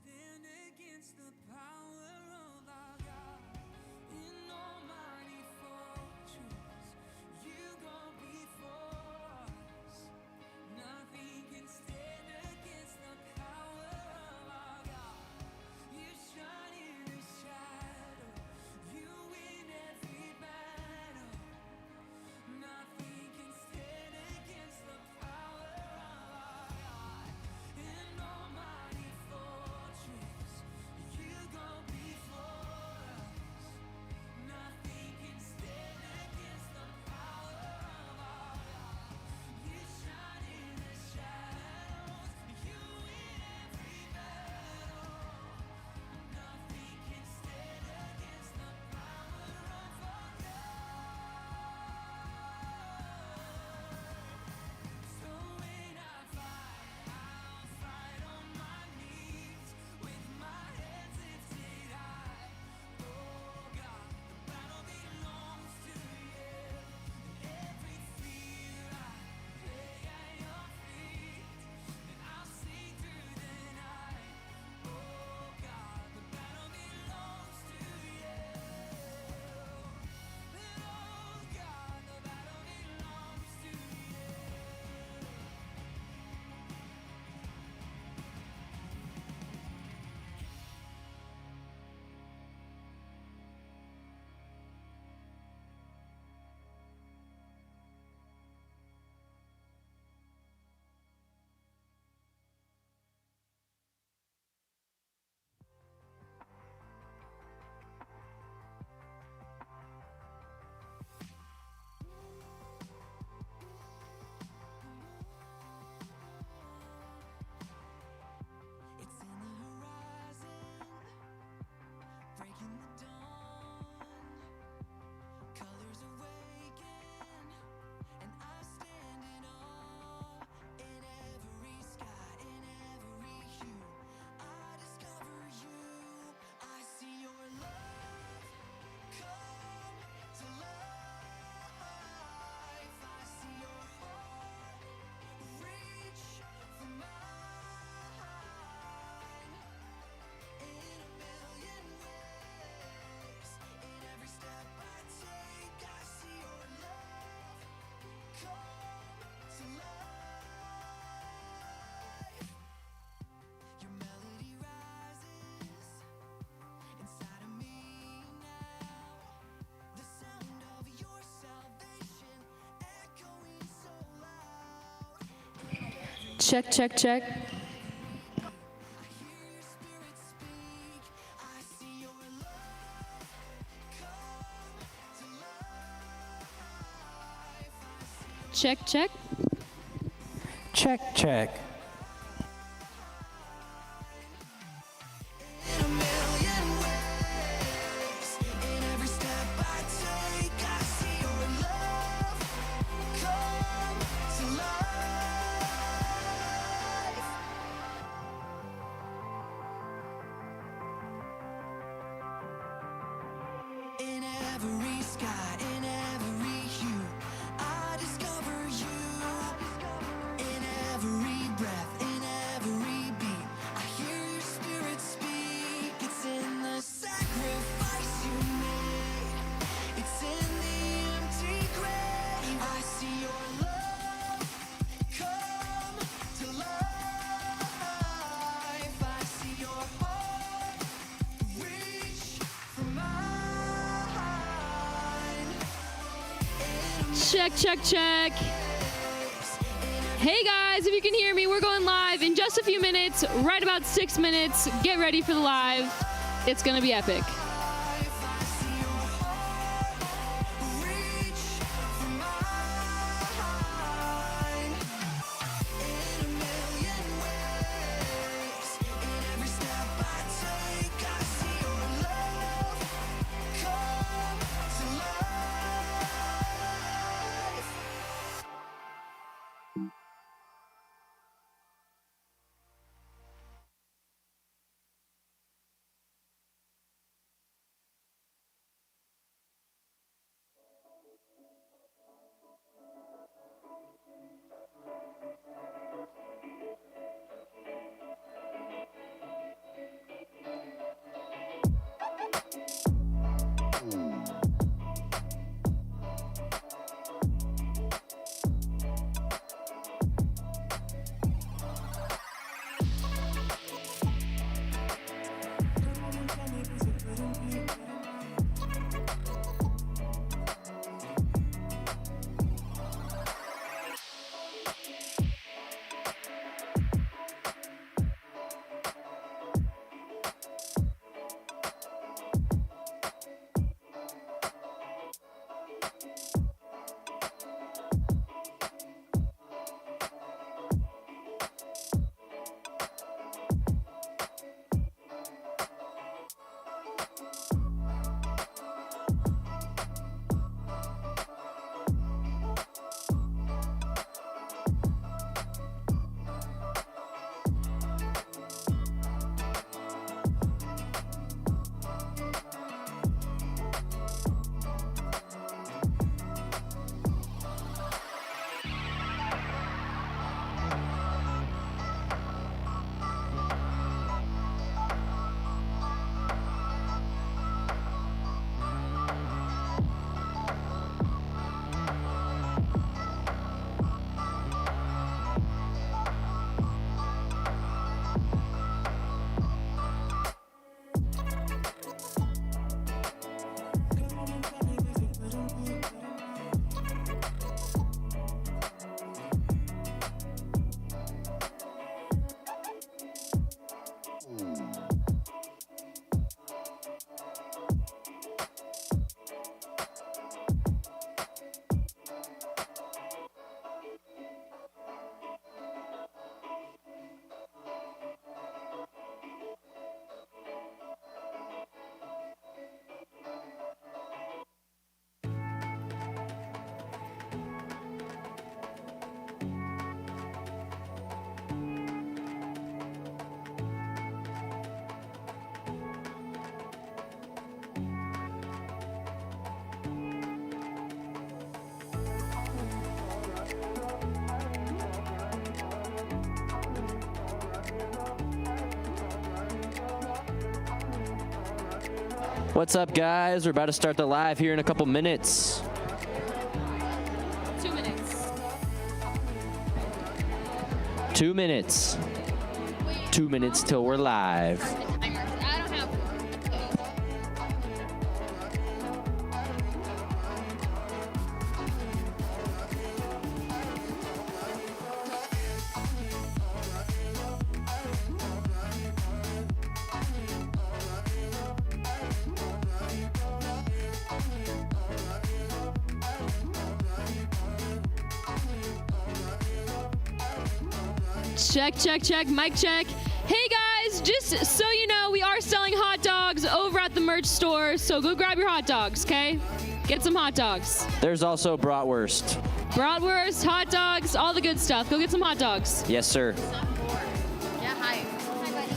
stand against the power of our God? In almighty fortress, you go before us. Nothing can stand against the power of our God. You shine in the shadow, you win every battle. Nothing can stand against the power of our God. In almighty fortress, you go before us. Nothing can stand against the power of our God. You shine in the shadows, you win every battle. Nothing can stand against the power of our God. So when I fight, I'll fight on my knees with my hands lifted high. Oh God, the battle belongs to you. Every fear I lay at your feet, and I'll sing through the night. Oh God, the battle belongs to you. Oh God, the battle belongs to you. It's in the horizon, breaking the dawn. Colors awaken, and I stand in awe. In every sky, in every hue, I discover you. I see your love come to life. I see your heart reach for mine. In a million ways, in every step I take, I see your love come to life. Your melody rises inside of me now. The sound of your salvation echoing so loud. Check, check, check. I hear your spirit speak. I see your love come to life. I see Check, check. Check, check. in a million ways. In every step I take, I see your love come to life. In every sky, in every hue, I discover you. In every breath, in every beat, I hear your spirit speak. It's in the sacrifice you made. It's in the empty grave. I see your love come to life. I see your heart reach for mine. Check, check, check. Hey guys, if you can hear me, we're going live in just a few minutes, right about 6 minutes. Get ready for the live. It's gonna be epic. I see your heart reach for mine. In a million ways, in every step I take, I see your love come to life. What's up, guys? We're about to start the live here in a couple minutes. 2 minutes. 2 minutes. 2 minutes till we're live. I don't have. Check, check, check, mic check. Hey guys, just so you know, we are selling hot dogs over at the merch store, so go grab your hot dogs, okay? Get some hot dogs. There's also bratwurst. Bratwurst, hot dogs, all the good stuff. Go get some hot dogs. Yes, sir. Yeah, hi. Hi, buddy.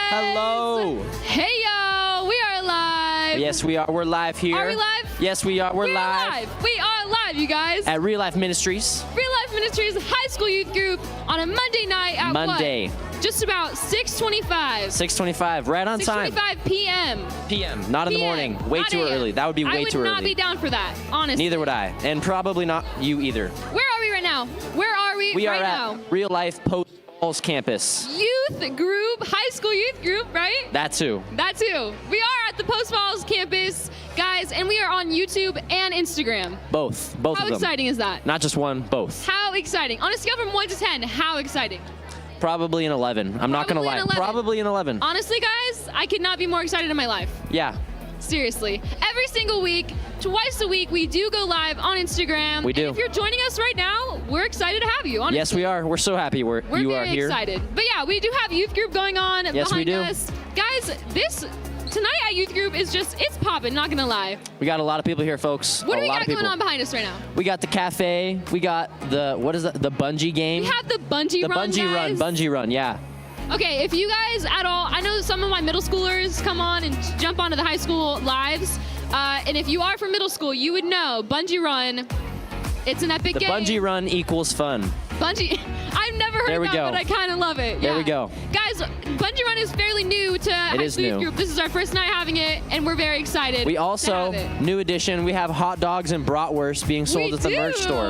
Hello. Hey, yo, we are live. Yes, we are. We're live here. Are we live? Yes, we are. We're We are live. We are live, you guys. at Real Life Ministries. Real Life Ministries High School Youth Group on a Monday night at Monday. what? Just about 6:25. 6:25, right on time. 6:25 p.m. PM, not in the PM, morning. Way not too AM. early. That would be way too I would not early. be down for that, honestly. Neither would I, and probably not you either. Where are we right now? Where are we, We right are now? at Real Life Post Falls campus. Youth group, high school youth group, right? That too. That too. We are at the Post Falls campus, guys, and we are on YouTube and Instagram. Both How of them. exciting is that? Not just one, both. How exciting. On a scale from 1 to 10, how exciting? Probably an 11. I'm not gonna Probably lie. an 11. Probably an 11. Honestly, guys, I could not be more excited in my life. Yeah, Seriously. Every single week, twice a week, we do go live on Instagram. We do. And if you're joining us right now, we're excited to have you, honestly. yes, we are. We're so happy We're you are very here. excited. But yeah, we do have youth group going on Yes, we behind do. us. Guys, tonight at youth group is just, it's popping, not gonna lie. We got a lot of people here, folks. What a do we lot got of people. going on behind us right now? We got the cafe. We got the, what is that? The bungee game. We have the bungee the run, bungee guys. run. Bungee run. Yeah. Okay, if you guys at all, I know some of my middle schoolers come on and jump onto the high school lives. And if you are from middle school, you would know Bungee Run. It's an epic The game. bungee run equals fun. Bungee. I've never There heard we that, go. but I kind of love it. There we Yeah. go. Guys, Bungee Run is fairly new to high is school youth new. group. This is our first night having it, and we're very excited. We to also, have it. new addition, we have hot dogs and bratwurst being sold We at the merch do. store.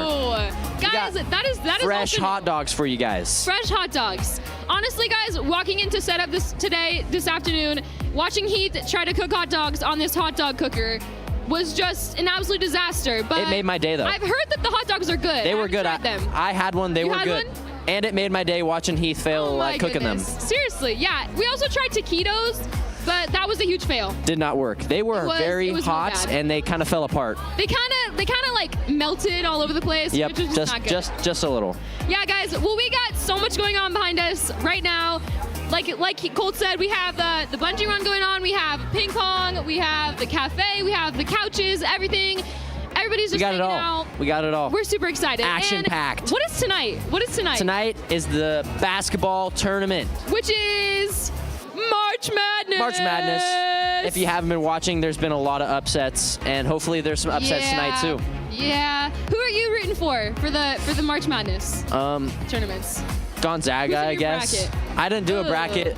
Guys, got that is Fresh also hot dogs for you guys. Fresh hot dogs. Honestly, guys, walking into setup this afternoon, watching Heath try to cook hot dogs on this hot dog cooker was just an absolute disaster. But It made my day, though. I've heard that the hot dogs are good. They I were haven't good. tried them. I had one. They You were had good. one? And it made my day watching Heath fail Oh my at cooking goodness. Seriously, yeah. We also tried taquitos, but that was a huge fail. them. Did not work. They were very it was real hot bad. and they kind of fell apart. They kind of like melted all over the place. Yep, which was just not good. just a little. Yeah, guys. Well, we got so much going on behind us right now. Like Colt said, we have the bungee run going on. We have ping pong. We have the cafe. We have the couches. Everything. Everybody's just We got it hanging all. out. We got it all. We're super excited. Action-packed. And what is tonight? What is tonight? Tonight is the basketball tournament. Which is March Madness. March Madness. If you haven't been watching, there's been a lot of upsets, and hopefully there's some upsets tonight too. Yeah. Who are you rooting for the March Madness tournaments? Gonzaga, Who's in I your guess. bracket? I didn't do a Ugh. bracket.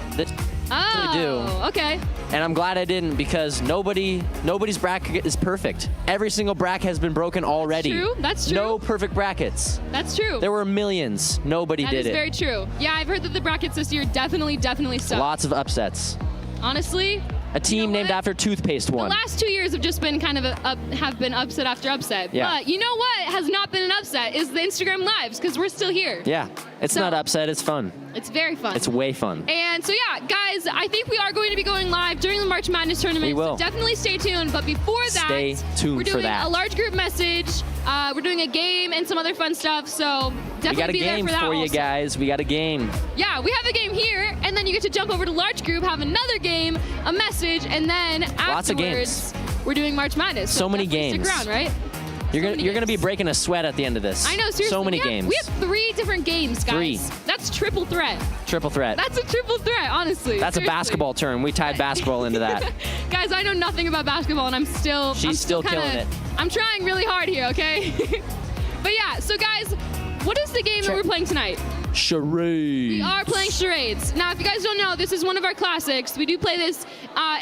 Oh, do. okay. And I'm glad I didn't because nobody's bracket is perfect. Every single bracket has been broken already. True. That's true. No perfect brackets. That's true. There were millions. Nobody That did is it. very true. Yeah, I've heard that the brackets this year definitely suck. Lots of upsets. Honestly, A team named what? after toothpaste the won. last 2 years have just been kind of have been upset after upset. Yeah. But you know what has not been an upset is the Instagram lives because we're still here. Yeah, it's So- not upset. It's fun. It's very fun. It's way fun. And so yeah, guys, I think we are going to be going live during the March Madness tournament. We will. So definitely stay tuned. But before that, Stay tuned we're for doing that. a large group message. We're doing a game and some other fun stuff. So definitely We got a be game there for that for you also. guys. We got a game. Yeah, we have a game here, and then you get to jump over to large group, have another game, a message, and then Lots of afterwards, we're doing March Madness. So many definitely games. Stick around, right? You're many gonna be games. breaking a sweat at the end of this. I know, seriously. So many we have, games. We have 3 different games, guys. 3. That's triple threat. Triple threat. That's a triple threat, honestly. That's a seriously. basketball term. We tied basketball into that. Guys, I know nothing about basketball, and I'm still Still kinda, killing it. I'm trying really hard here, okay? But yeah, so guys, what is the game that we're playing tonight? Charades. We are playing charades. Now, if you guys don't know, this is one of our classics. We do play this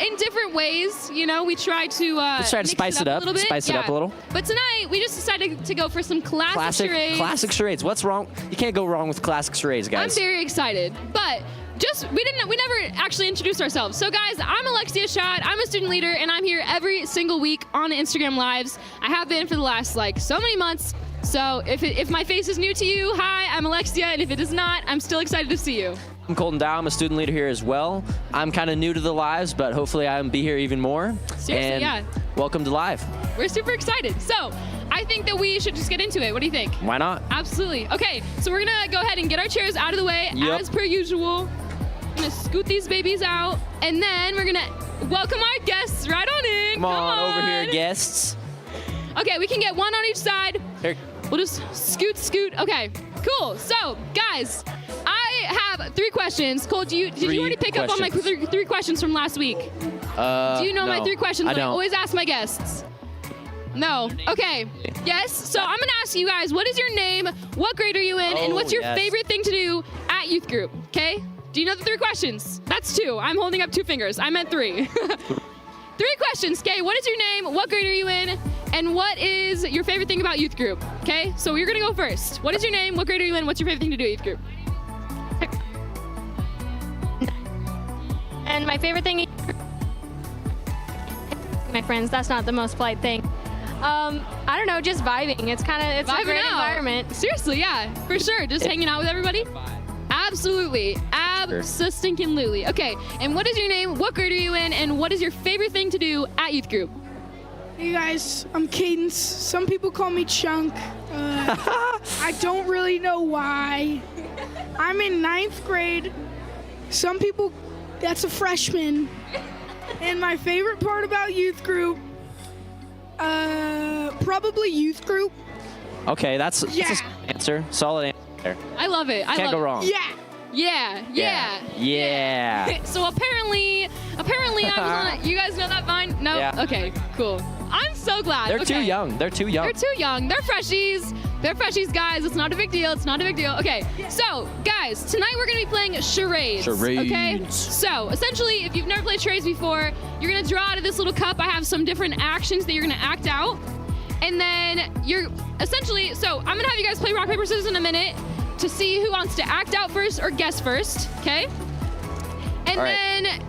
in different ways. You know, we try to Let's try to mix spice it a up. little bit. Spice it up a little. But tonight, we just decided to go for some classic charades. Classic charades. What's wrong? You can't go wrong with classic charades, I'm guys. very excited, but we never actually introduced ourselves. So guys, I'm Alexia Schott. I'm a student leader, and I'm here every single week on Instagram Lives. I have been for the last so many months. So if my face is new to you, hi, I'm Alexia, and if it is not, I'm still excited to see you. I'm Colton Dow. I'm a student leader here as well. I'm kind of new to the lives, but hopefully I'll be here even more. Seriously, and yeah. welcome to live. We're super excited. So I think that we should just get into it. What do you think? Why not? Absolutely. Okay, so we're gonna go ahead and get our chairs out of the way Yep. as per usual. I'm gonna scoot these babies out, and then we're gonna welcome our guests right on in. Come on over here, guests. Okay, we can get one on each side. Here. We'll just scoot. Okay, cool. So, guys, I have 3 questions. Cole, did you 3 already pick up on my questions. 3 questions from last week? Do you know my no, 3 questions I that I don't. always ask my guests? No. Okay. Yes. So I'm gonna ask you guys, what is your name? What grade are you in? And Oh, what's your yes. favorite thing to do at youth group? Okay. Do you know the 3 questions? That's 2. I'm holding up 2 fingers. I meant 3. 3 questions. Okay. What is your name? What grade are you in? And what is your favorite thing about youth group? Okay. So you're gonna go first. What is your name? What grade are you in? What's your favorite thing to do at youth group? And my favorite thing, my friends, that's not the most polite thing. I don't know, just vibing. It's a Vibing great out. environment. Seriously, yeah, for sure. Just hanging out with everybody. Absolutely. Abso-stinking-lutely. Okay, and what is your name? What grade are you in? And what is your favorite thing to do at youth group? Hey guys, I'm Cadence. Some people call me Chunk. I don't really know why. I'm in 9th grade. Some people, that's a freshman. And my favorite part about youth group, probably youth group. Okay, that's a Yeah. solid answer. Solid answer. there. I love it. I Can't love go it. wrong. Yeah. Yeah. Yeah. So apparently I was on you guys know that Vine? No? Yeah. Okay, cool. I'm so glad. They're too Okay. young. They're too young. They're too young. They're freshies. They're freshies, guys. It's not a big deal. It's not a big deal. Okay, so guys, tonight we're gonna be playing charades. Okay. Charades. So essentially, if you've never played charades before, you're gonna draw out of this little cup. I have some different actions that you're gonna act out, and then you're essentially. So I'm gonna have you guys play rock paper scissors in a minute to see who wants to act out first or guess first. Okay. And All right. then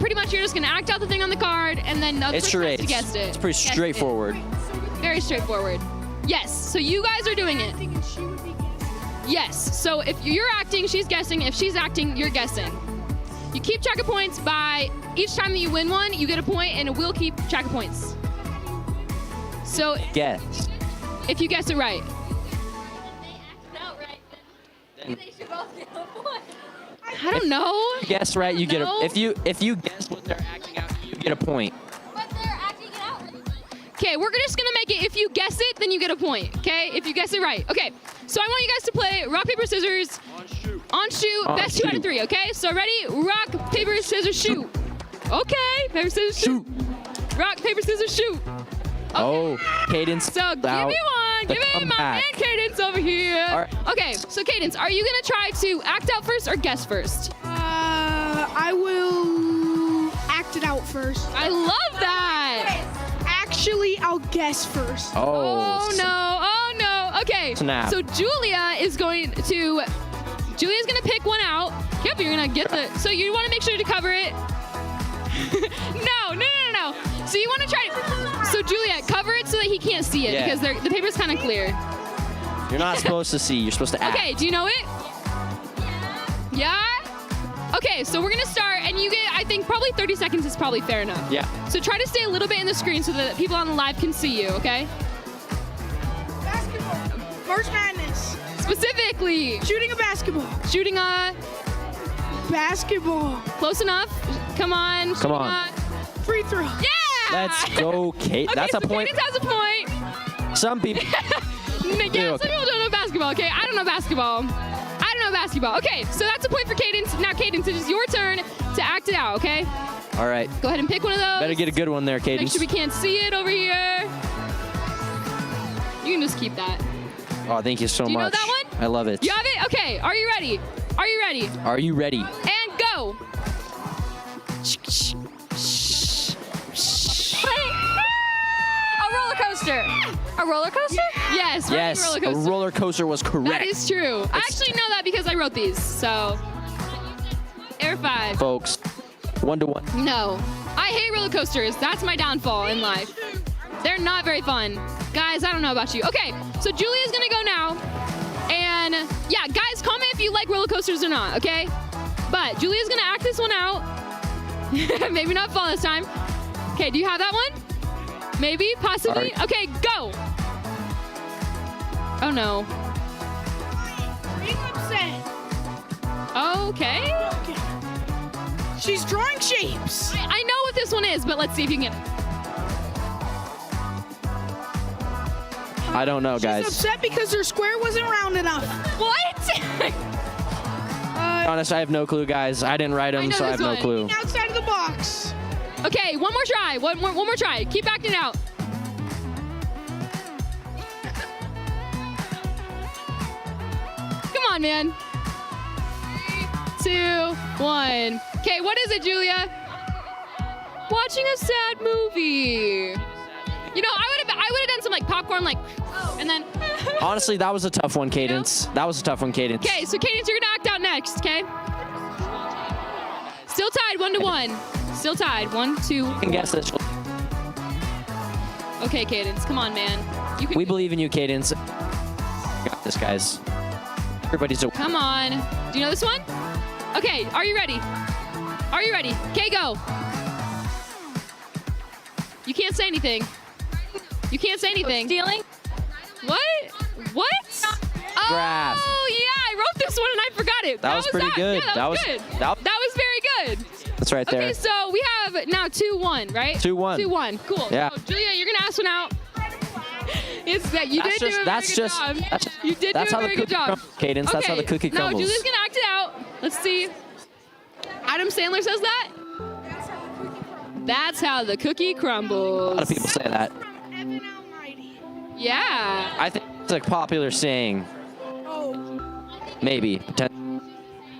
pretty much you're just gonna act out the thing on the card, and then the other It's person has charades. to guess it. It's pretty Guess it. straightforward. Very straightforward. Yes, so you guys are doing it. Yes, so if you're acting, she's guessing. If she's acting, you're guessing. You keep track of points by each time that you win one, you get a point, and it will keep track of points. So Guess. if you guess it right. I don't know. Guess right, you get No. a. If you guess what they're acting out, you get a point. Okay, we're just gonna make it, if you guess it, then you get a point, okay? If you guess it right. Okay, so I want you guys to play rock, paper, scissors. On shoot. On Best 2 out of shoot. 3, okay? So ready? Rock, paper, scissors, shoot. Okay, paper, scissors, shoot. Rock, paper, scissors, shoot. Oh, Cadence. So give me out one. the Give me my man comeback. Cadence over here. All right. Okay, so Cadence, are you gonna try to act out first or guess first? I I will act it out first. I love that. Actually, I'll guess first. Oh no. Oh no. Okay. Snap. So Julia's gonna pick one out. Yep, you're gonna get the. So you want to make sure to cover it. No. So you want to try. So Julia, cover it so that he can't see it Yeah. because the paper's kind of clear. You're not supposed to see. You're supposed to act. Okay. Do you know it? Yeah. Okay. So we're gonna start, and you get. I think probably 30 seconds is probably fair enough. Yeah. So try to stay a little bit in the screen so that people on the live can see you. Okay. Basketball. March Madness. Specifically, Shooting a basketball. shooting a. Basketball. Close enough. Come on. Come on. Free throw. Yeah. Let's go, Kate. Okay, That's so a point. Cadence has a point. Some people. Yeah, okay. some people don't know basketball. Okay, I don't know basketball. Okay, so that's a point for Cadence. Now, Cadence, it is your turn to act it out. Okay. All right. Go ahead and pick one of those. Better get a good one there, Make Cadence. sure we can't see it over here. You can just keep that. Oh, thank you so Do you know much. that one? I love it. You have it? Okay. Are you ready? Are you ready? Are you ready? And go. A roller coaster. A roller coaster? Yes. Yes, roller a coaster. roller coaster was correct. That is true. I actually know that because I wrote these. So, Air 5. Folks, 1-1. No. I hate roller coasters. That's my downfall in life. They're not very fun. Guys, I don't know about you. Okay, so Julia's gonna go now. And yeah, guys, comment if you like roller coasters or not, okay? But Julia's gonna act this one out. Maybe not fall this time. Okay, do you have that one? Maybe, possibly? Sorry. Okay, go. Oh no. Being upset. Okay. Okay. She's drawing shapes. I know what this one is, but let's see if you can get it. I don't know, She's guys. upset because her square wasn't round enough. What? Honest, I have no clue, guys. I didn't write I them, know so I this have no one. clue. Outside of the box. Okay, one more try. One more try. Keep acting out. Come on, man. 3, 2, 1. Okay, what is it, Julia? Watching a sad movie. You know, I would have done some like popcorn, like, and then. Honestly, that was a tough one, Cadence. That was a tough one, Cadence. Okay, so Cadence, you're gonna act out next. Okay. Still tied, 1-1. Still tied, 1, 2. You can guess this. Okay, Cadence, come on, man. You can. We believe in you, Cadence. You got this, guys. Everybody's a. Come on. Do you know this one? Okay, are you ready? Are you ready? Okay, go. You can't say anything. You can't say anything. Stealing? What? What? Graph. Oh, yeah, I wrote this one and I forgot it. That was pretty good. Yeah, that was good. that- That was very good. That's right there. Okay, so we have now 2-1, right? 2-1. 2-1. Cool. Yeah. So, Julia, you're gonna ask one out. It's that you That's did just- do a that's very good just- job. that's- You did that's do a how the very good cookie job. crumbles, Cadence. That's how the cookie Now crumbles. Julia's gonna act it out. Let's see. Adam Sandler says that. That's how the cookie crumbles. A lot of people say that. Evan Almighty. Yeah. I think it's a popular saying. Oh. Maybe.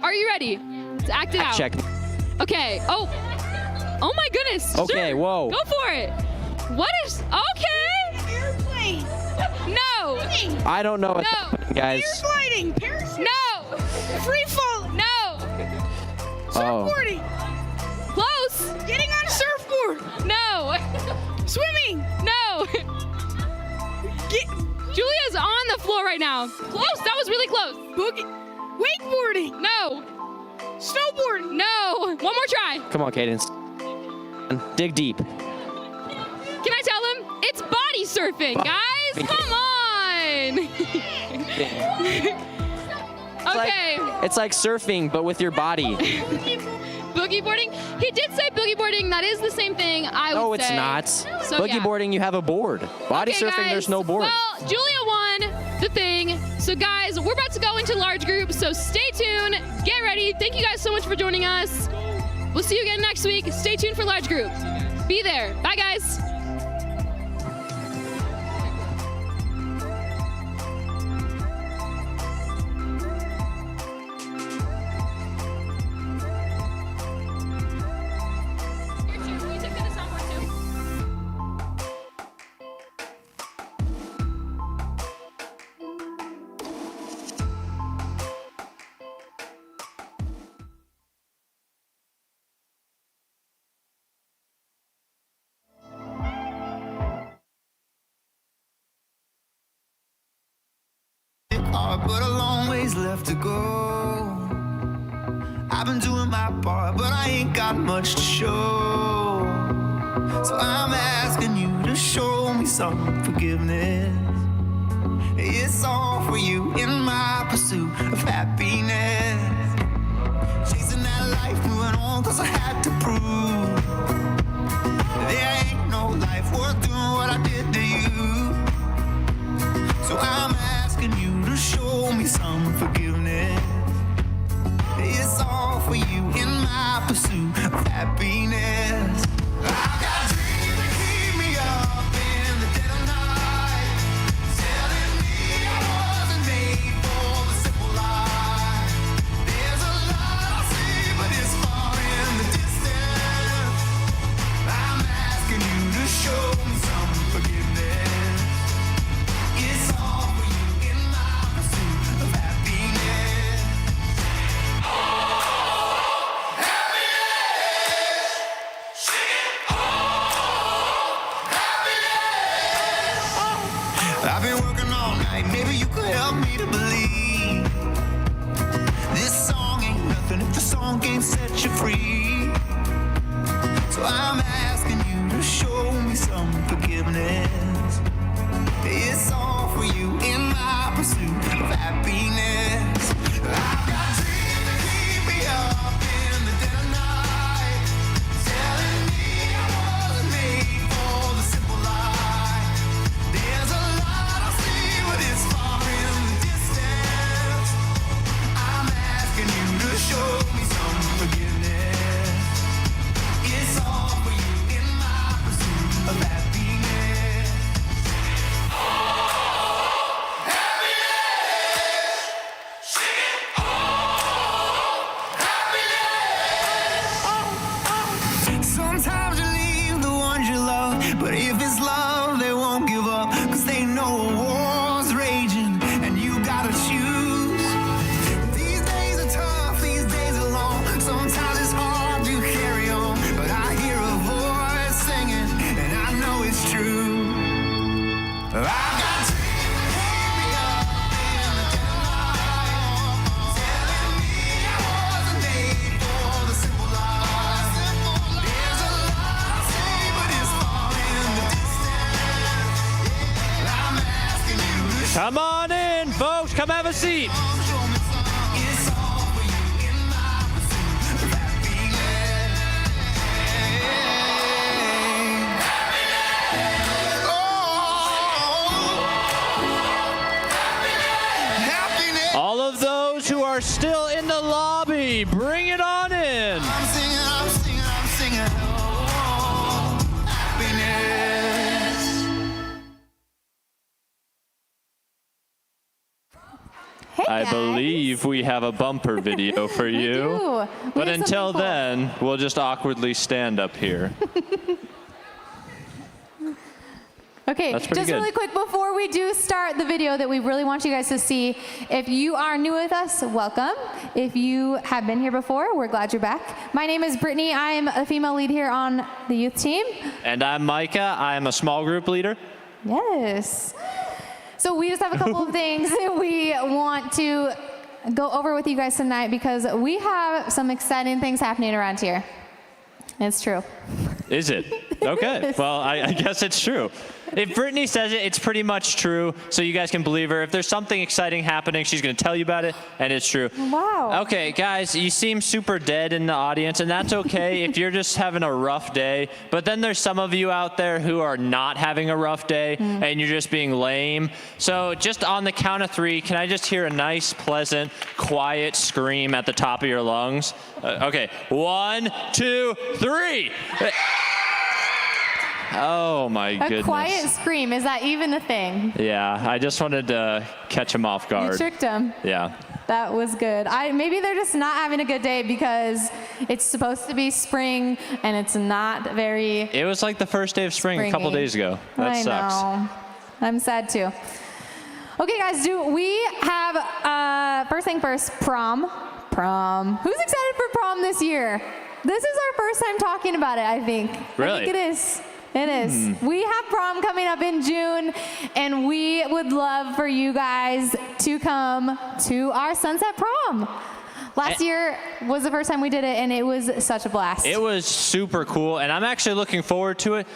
Are you ready? Let's act it out. Check. Okay. Oh. Oh my goodness. Okay, Sure. whoa. Go for it. What is? Okay. Airplane. No. I don't know what's No. happening, guys. Paragliding. Parachute. No. Free fall. No. Oh. Surfboarding. Close. Getting on a surfboard. No. Swimming. No. Get Julia's on the floor right now. Close. That was really close. boogie. Wakeboarding. No. Snowboarding. No. One more try. Come on, Cadence. Dig deep. Can I tell him? It's body surfing, guys. Come on. Okay. It's like surfing, but with your body. Boogie boarding. He did say boogie boarding. That is the same thing. I would No, it's say. not. So, Boogie yeah. boarding, you have a board. Body Okay, surfing, guys. there's no board. Well, Julia won the thing. So, guys, we're about to go into large groups. So, stay tuned. Get ready. Thank you guys so much for joining us. We'll see you again next week. Stay tuned for large group. Be there. Bye, guys. apart, but a long ways left to go. I've been doing my part, but I ain't got much to show. So I'm asking you to show me some forgiveness. It's all for you in my pursuit of happiness. Chasing that life, moving on, cause I had to prove there ain't no life worth doing what I did to you. So I'm asking you to show me some forgiveness. It's all for you in my pursuit of happiness. I've got dreams that keep me up in the dead of night, telling me I wasn't made for the simple life. There's a lot I see, but it's far in the distance. I'm asking you to show me some forgiveness. It's all for you in my pursuit of happiness. I've been working all night, maybe you could help me to believe this song ain't nothing if the song can't set you free. So I'm asking you to show me some forgiveness. It's all for you in my pursuit of happiness. I've got dreams that keep me up in the dead of night, telling me I wasn't made for the simple life. There's a lot I see, but it's far in the distance. I'm asking you to show me some forgiveness. It's all for you in my pursuit of happiness. Sometimes you leave the ones you love, but if it's love, they won't give up, cause they know a war's raging, and you gotta choose. These days are tough, these days are long, sometimes it's hard to carry on, but I hear a voice singing, and I know it's true. I've got dreams that keep me up in the dead of night, telling me I wasn't made for the simple life. There's a lot I see, but it's far in the distance. I'm asking you to Come on in, folks. Come have a seat. show me some. It's all for you in my pursuit of happiness. Happiness. All of those who are still in the lobby, bring it on in. I'm singing, I'm singing, I'm singing. Oh, happiness. Hey I guys. believe we have a bumper video for We you. do. But We have until something cool. then, we'll just awkwardly stand up here. Okay, That's pretty just good. really quick before we do start the video that we really want you guys to see, if you are new with us, welcome. If you have been here before, we're glad you're back. My name is Brittany. I am a female lead here on the youth team. And I'm Micah. I'm a small group leader. Yes. So we just have a couple of things that we want to go over with you guys tonight because we have some exciting things happening around here. It's true. Is it? Okay. Well, I guess it's true. If Brittany says it, it's pretty much true, so you guys can believe her. If there's something exciting happening, she's going to tell you about it, and it's true. Wow. Okay, guys, you seem super dead in the audience, and that's okay if you're just having a rough day. But then there's some of you out there who are not having a rough day, and you're just being lame. So just on the count of 3, can I just hear a nice, pleasant, quiet scream at the top of your lungs? Okay, 1, 2, 3. Oh my goodness. A quiet scream, is that even a thing? Yeah, I just wanted to catch him off You guard. tricked him. Yeah. That was good. Maybe they're just not having a good day because it's supposed to be spring and it's not very It was like the first day of spring a couple springy. days ago. That I sucks. know. I'm sad too. Okay, guys, do we have first thing first, prom? Prom. Who's excited for prom this year? This is our first time talking about it, I think. Really? I think it is. It is. We have prom coming up in June, and we would love for you guys to come to our Sunset Prom. Last year was the first time we did it, and it was such a blast. It was super cool, and I'm actually looking forward to it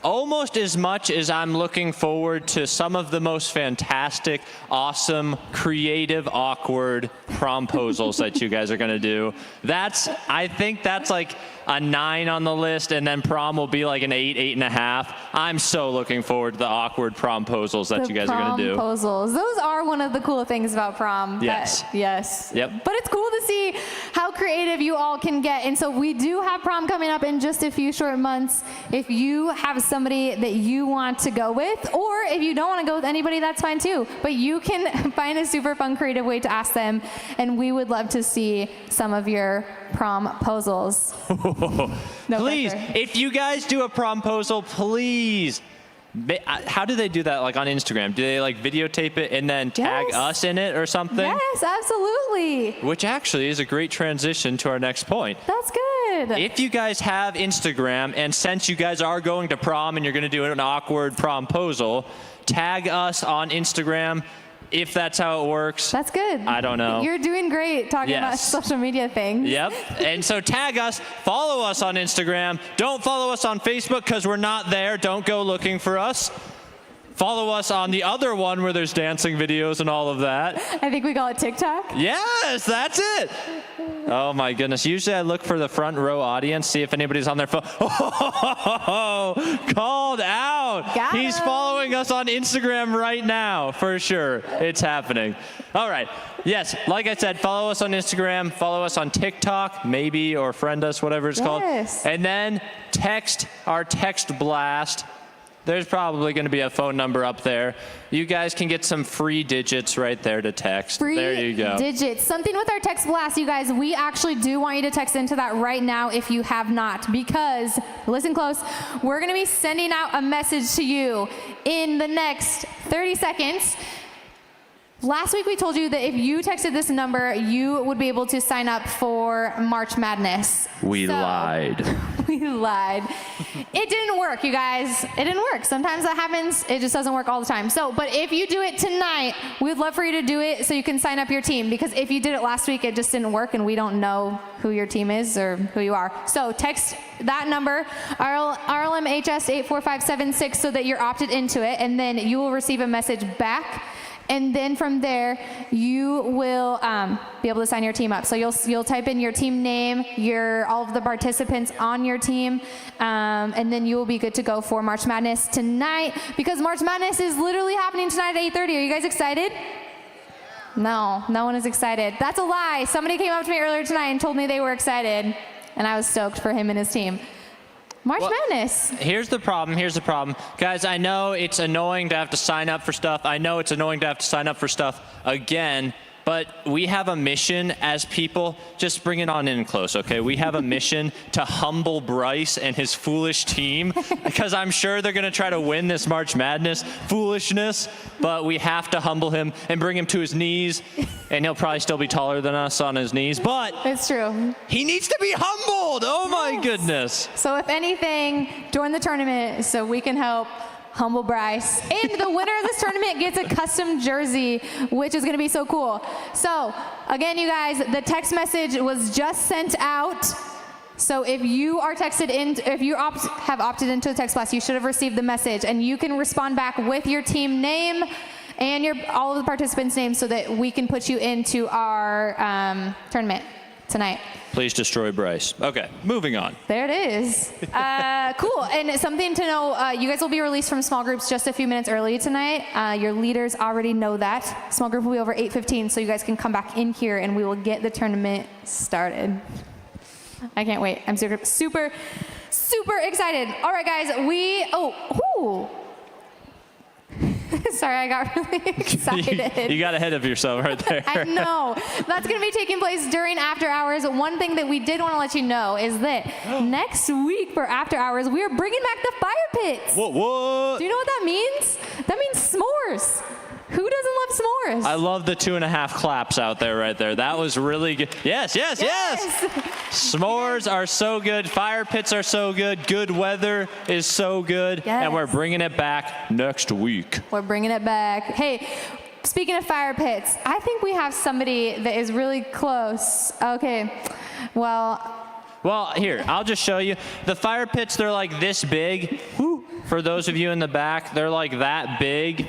almost as much as I'm looking forward to some of the most fantastic, awesome, creative, awkward promposals that you guys are going to do. I think that's like a 9 on the list, and then prom will be like an 8, 8.5. I'm so looking forward to the awkward promposals that you guys are going to do. Promposals. Those are one of the cool things about prom. Yes. Yes. Yep. But it's cool to see how creative you all can get. And so we do have prom coming up in just a few short months. If you have somebody that you want to go with, or if you don't want to go with anybody, that's fine too. But you can find a super fun, creative way to ask them. And we would love to see some of your promposals. No please, pressure. if you guys do a promposal, please. How do they do that, like on Instagram? Do they like videotape it and then tag Yes. us in it or something? Yes, absolutely. Which actually is a great transition to our next point. That's good. If you guys have Instagram, and since you guys are going to prom and you're going to do an awkward promposal, tag us on Instagram if that's how it works. That's good. I don't know. You're doing great talking about Yes. social media things. Yep. And so tag us, follow us on Instagram. Don't follow us on Facebook because we're not there. Don't go looking for us. Follow us on the other one where there's dancing videos and all of that. I think we call it TikTok. Yes, that's it. Oh my goodness. Usually I look for the front row audience, see if anybody's on their phone. Oh, called out. Got He's him. following us on Instagram right now, for sure. It's happening. All right. Yes, like I said, follow us on Instagram, follow us on TikTok, maybe, or friend us, whatever it's called. Yes. And then text our text blast. There's probably going to be a phone number up there. You guys can get some free digits right there to text. Free there you go. digits. Something with our text blast, you guys. We actually do want you to text into that right now if you have not, because, listen close, we're going to be sending out a message to you in the next 30 seconds. Last week we told you that if you texted this number, you would be able to sign up for March Madness. We So- lied. We lied. It didn't work, you guys. It didn't work. Sometimes that happens. It just doesn't work all the time. So, but if you do it tonight, we'd love for you to do it so you can sign up your team. Because if you did it last week, it just didn't work, and we don't know who your team is or who you are. So text that number, RLMHS84576, so that you're opted into it, and then you will receive a message back. And then from there, you will be able to sign your team up. So you'll type in your team name, all of the participants on your team, and then you will be good to go for March Madness tonight, because March Madness is literally happening tonight at 8:30. Are you guys excited? No, no one is excited. That's a lie. Somebody came up to me earlier tonight and told me they were excited, and I was stoked for him and his team. March Madness. Here's the problem. Guys, I know it's annoying to have to sign up for stuff. I know it's annoying to have to sign up for stuff again, but we have a mission as people. Just bring it on in close, okay? We have a mission to humble Bryce and his foolish team, because I'm sure they're going to try to win this March Madness foolishness, but we have to humble him and bring him to his knees, and he'll probably still be taller than us on his knees, but It's true. he needs to be humbled. Oh my goodness. So if anything, join the tournament so we can help humble Bryce. And the winner of this tournament gets a custom jersey, which is going to be so cool. So again, you guys, the text message was just sent out. So if you are texted in, if you have opted into the text blast, you should have received the message, and you can respond back with your team name and all of the participants' names so that we can put you into our tournament tonight. Please destroy Bryce. Okay, moving on. There it is. Cool. And something to know, you guys will be released from small groups just a few minutes early tonight. Your leaders already know that. Small group will be over 8:15, so you guys can come back in here and we will get the tournament started. I can't wait. I'm super, super, super excited. All right, guys, sorry, I got really excited. You got ahead of yourself right there. I know. That's going to be taking place during After Hours. One thing that we did want to let you know is that next week for After Hours, we are bringing back the fire pits. What? Do you know what that means? That means s'mores. Who doesn't love s'mores? I love the 2.5 claps out there right there. That was really good. Yes. S'mores are so good. Fire pits are so good. Good weather is so good. Yes. And we're bringing it back next week. We're bringing it back. Hey, speaking of fire pits, I think we have somebody that is really close. Okay, well, Here, I'll just show you. The fire pits, they're like this big. For those of you in the back, they're like that big.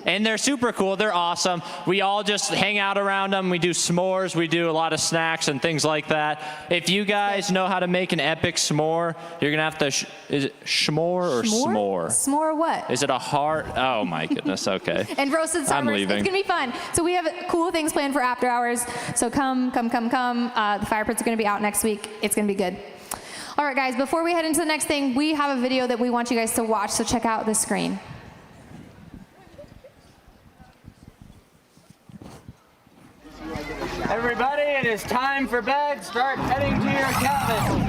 And they're super cool. They're awesome. We all just hang out around them. We do s'mores. We do a lot of snacks and things like that. If you guys know how to make an epic s'more, you're going to have to, is it s'more or s'more? S'more what? Is it a heart? Oh my goodness, okay. And roasted starters. leaving. It's going to be fun. So we have cool things planned for after hours. So come. The fire pits are going to be out next week. It's going to be good. All right, guys, before we head into the next thing, we have a video that we want you guys to watch. So check out the screen. Everybody, it is time for bed. Start heading to your cabin.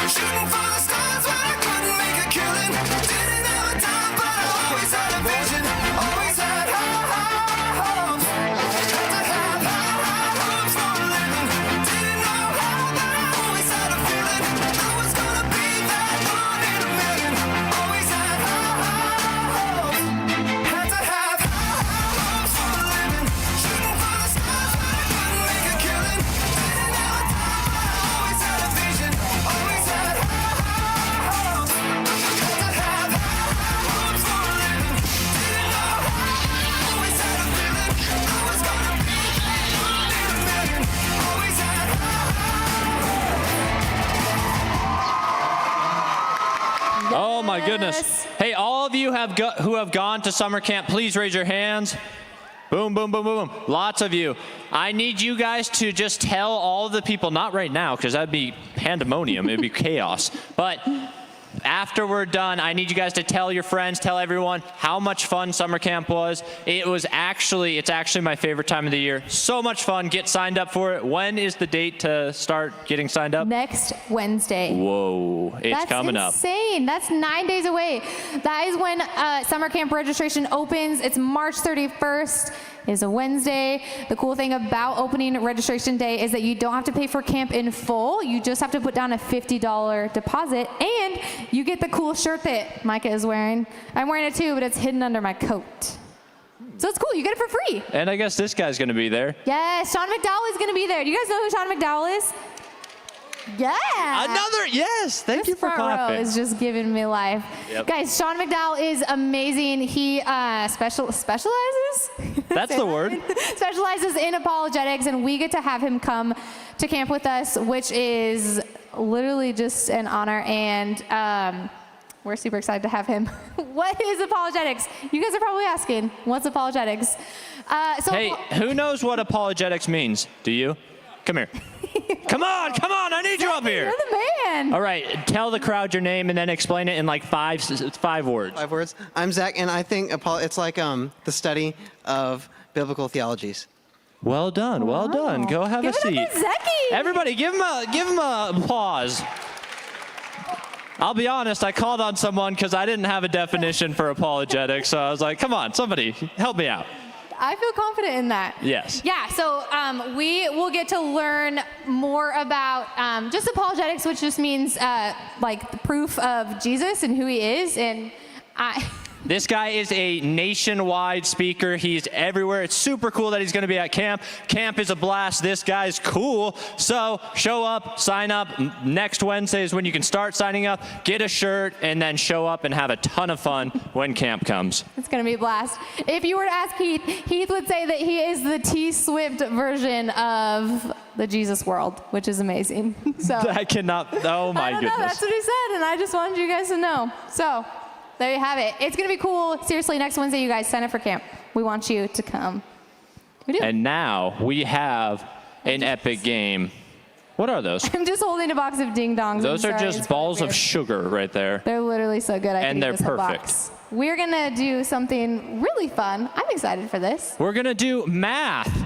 Shooting for the stars when I couldn't make a killing. Didn't have a time, but I always had a vision. Always had high hopes. Had to have high hopes for a living. Didn't know how, but I always had a feeling I was gonna be that one in a million. Always had high hopes. Had to have high hopes for a living. Shooting for the stars when I couldn't make a killing. Didn't have a time, but I always had a vision. Always had Oh my goodness. Hey, all of you who have gone to summer camp, please raise your hands. Boom, boom, boom, boom, boom. Lots of you. I need you guys to just tell all the people, not right now, because that'd be pandemonium, it'd be chaos. But after we're done, I need you guys to tell your friends, tell everyone how much fun summer camp was. It's actually my favorite time of the year. So much fun. Get signed up for it. When is the date to start getting signed up? Next Wednesday. Whoa, it's coming up. That's insane. That's 9 days away. That is when summer camp registration opens. It's March 31st. Is a Wednesday. The cool thing about opening registration day is that you don't have to pay for camp in full. You just have to put down a $50 deposit, and you get the cool shirt that Micah is wearing. I'm wearing it too, but it's hidden under my coat. So it's cool. You get it for free. And I guess this guy's going to be there. Yes, Sean McDowell is going to be there. Do you guys know who Sean McDowell is? Yeah. Yes. Thank you for Front row clapping. is just giving me life. Yep. Guys, Sean McDowell is amazing. He specializes? That's the word. Specializes in apologetics, and we get to have him come to camp with us, which is literally just an honor, and we're super excited to have him. What is apologetics? You guys are probably asking, what's apologetics? Hey, who knows what apologetics means? Do you? Come here. Come on, I need you up here. You're the man. All right, tell the crowd your name and then explain it in like five words. 5 words. I'm Zach, and I think it's like the study of biblical theologies. Well done, well done. Go have Give a it seat. up for Zeki. Everybody, give him a applause. I'll be honest, I called on someone because I didn't have a definition for apologetics, so I was like, come on, somebody, help me out. I feel confident in that. Yes. Yeah, so we will get to learn more about just apologetics, which just means like the proof of Jesus and who he is. And This guy is a nationwide speaker. He's everywhere. It's super cool that he's going to be at camp. Camp is a blast. This guy's cool. So show up, sign up. Next Wednesday is when you can start signing up. Get a shirt, and then show up and have a ton of fun when camp comes. it's going to be a blast. If you were to ask Heath, Heath would say that he is the T Swift version of the Jesus world, which is amazing. So I cannot. Oh my I don't know. goodness. That's what he said, and I just wanted you guys to know. So there you have it. It's going to be cool. Seriously, next Wednesday, you guys sign up for camp. We want you to come. We do. And now we have an epic game. What are those? I'm just holding a box of ding dongs. Those I'm are sorry, just it's balls really of weird. sugar right there. They're literally so good. I And could eat they're this whole perfect. box. We're gonna do something really fun. I'm excited for this. We're going to do math.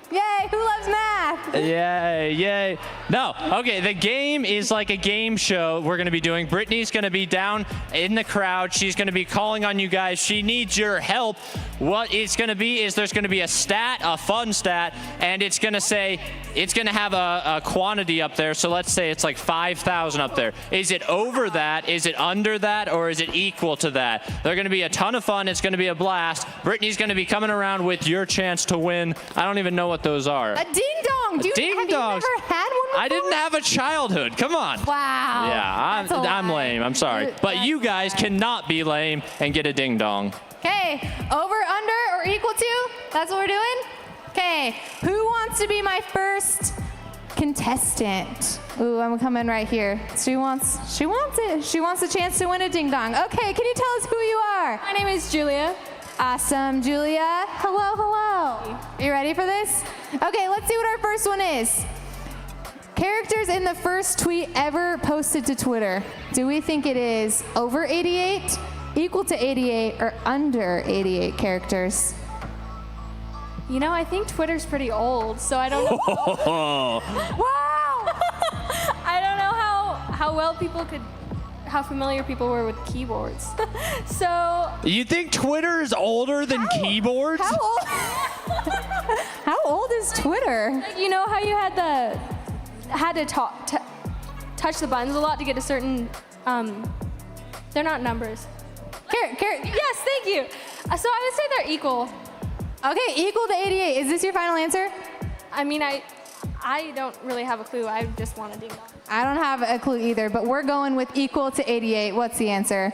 Yay! Who loves math? Yay, yay. No, okay, the game is like a game show we're gonna be doing. Brittany's gonna be down in the crowd. She's gonna be calling on you guys. She needs your help. What it's gonna be is there's gonna be a stat, a fun stat, and it's gonna say, it's gonna have a quantity up there. So let's say it's like 5,000 up there. Is it over that? Is it under that? Or is it equal to that? They're gonna be a ton of fun. It's gonna be a blast. Brittany's gonna be coming around with your chance to win. I don't even know what those are. A ding dong. Have you Ding-dongs. never had one before? I didn't have a childhood. Come on. Wow. Yeah, That's a I'm lie. lame. I'm sorry. But you guys cannot be lame and get a ding dong. Okay, over, under, or equal to? That's what we're doing? Okay, who wants to be my first contestant? Ooh, I'm coming right here. She wants it. She wants a chance to win a ding dong. Okay, can you tell us who you are? My name is Julia. Awesome, Julia. Hello, hello. You ready for this? Okay, let's see what our first one is. Characters in the first tweet ever posted to Twitter. Do we think it is over 88, equal to 88, or under 88 characters? You know, I think Twitter's pretty old, so I don't know. Wow! I don't know how well people could, how familiar people were with keyboards. So You think Twitter is older than keyboards? How old? How old is Twitter? you know how you had to touch the buttons a lot to get a certain. They're not numbers. Yes, thank you. So I would say they're equal. Okay, equal to 88. Is this your final answer? I mean, I don't really have a clue. I just want a ding dong. I don't have a clue either, but we're going with equal to 88. What's the answer?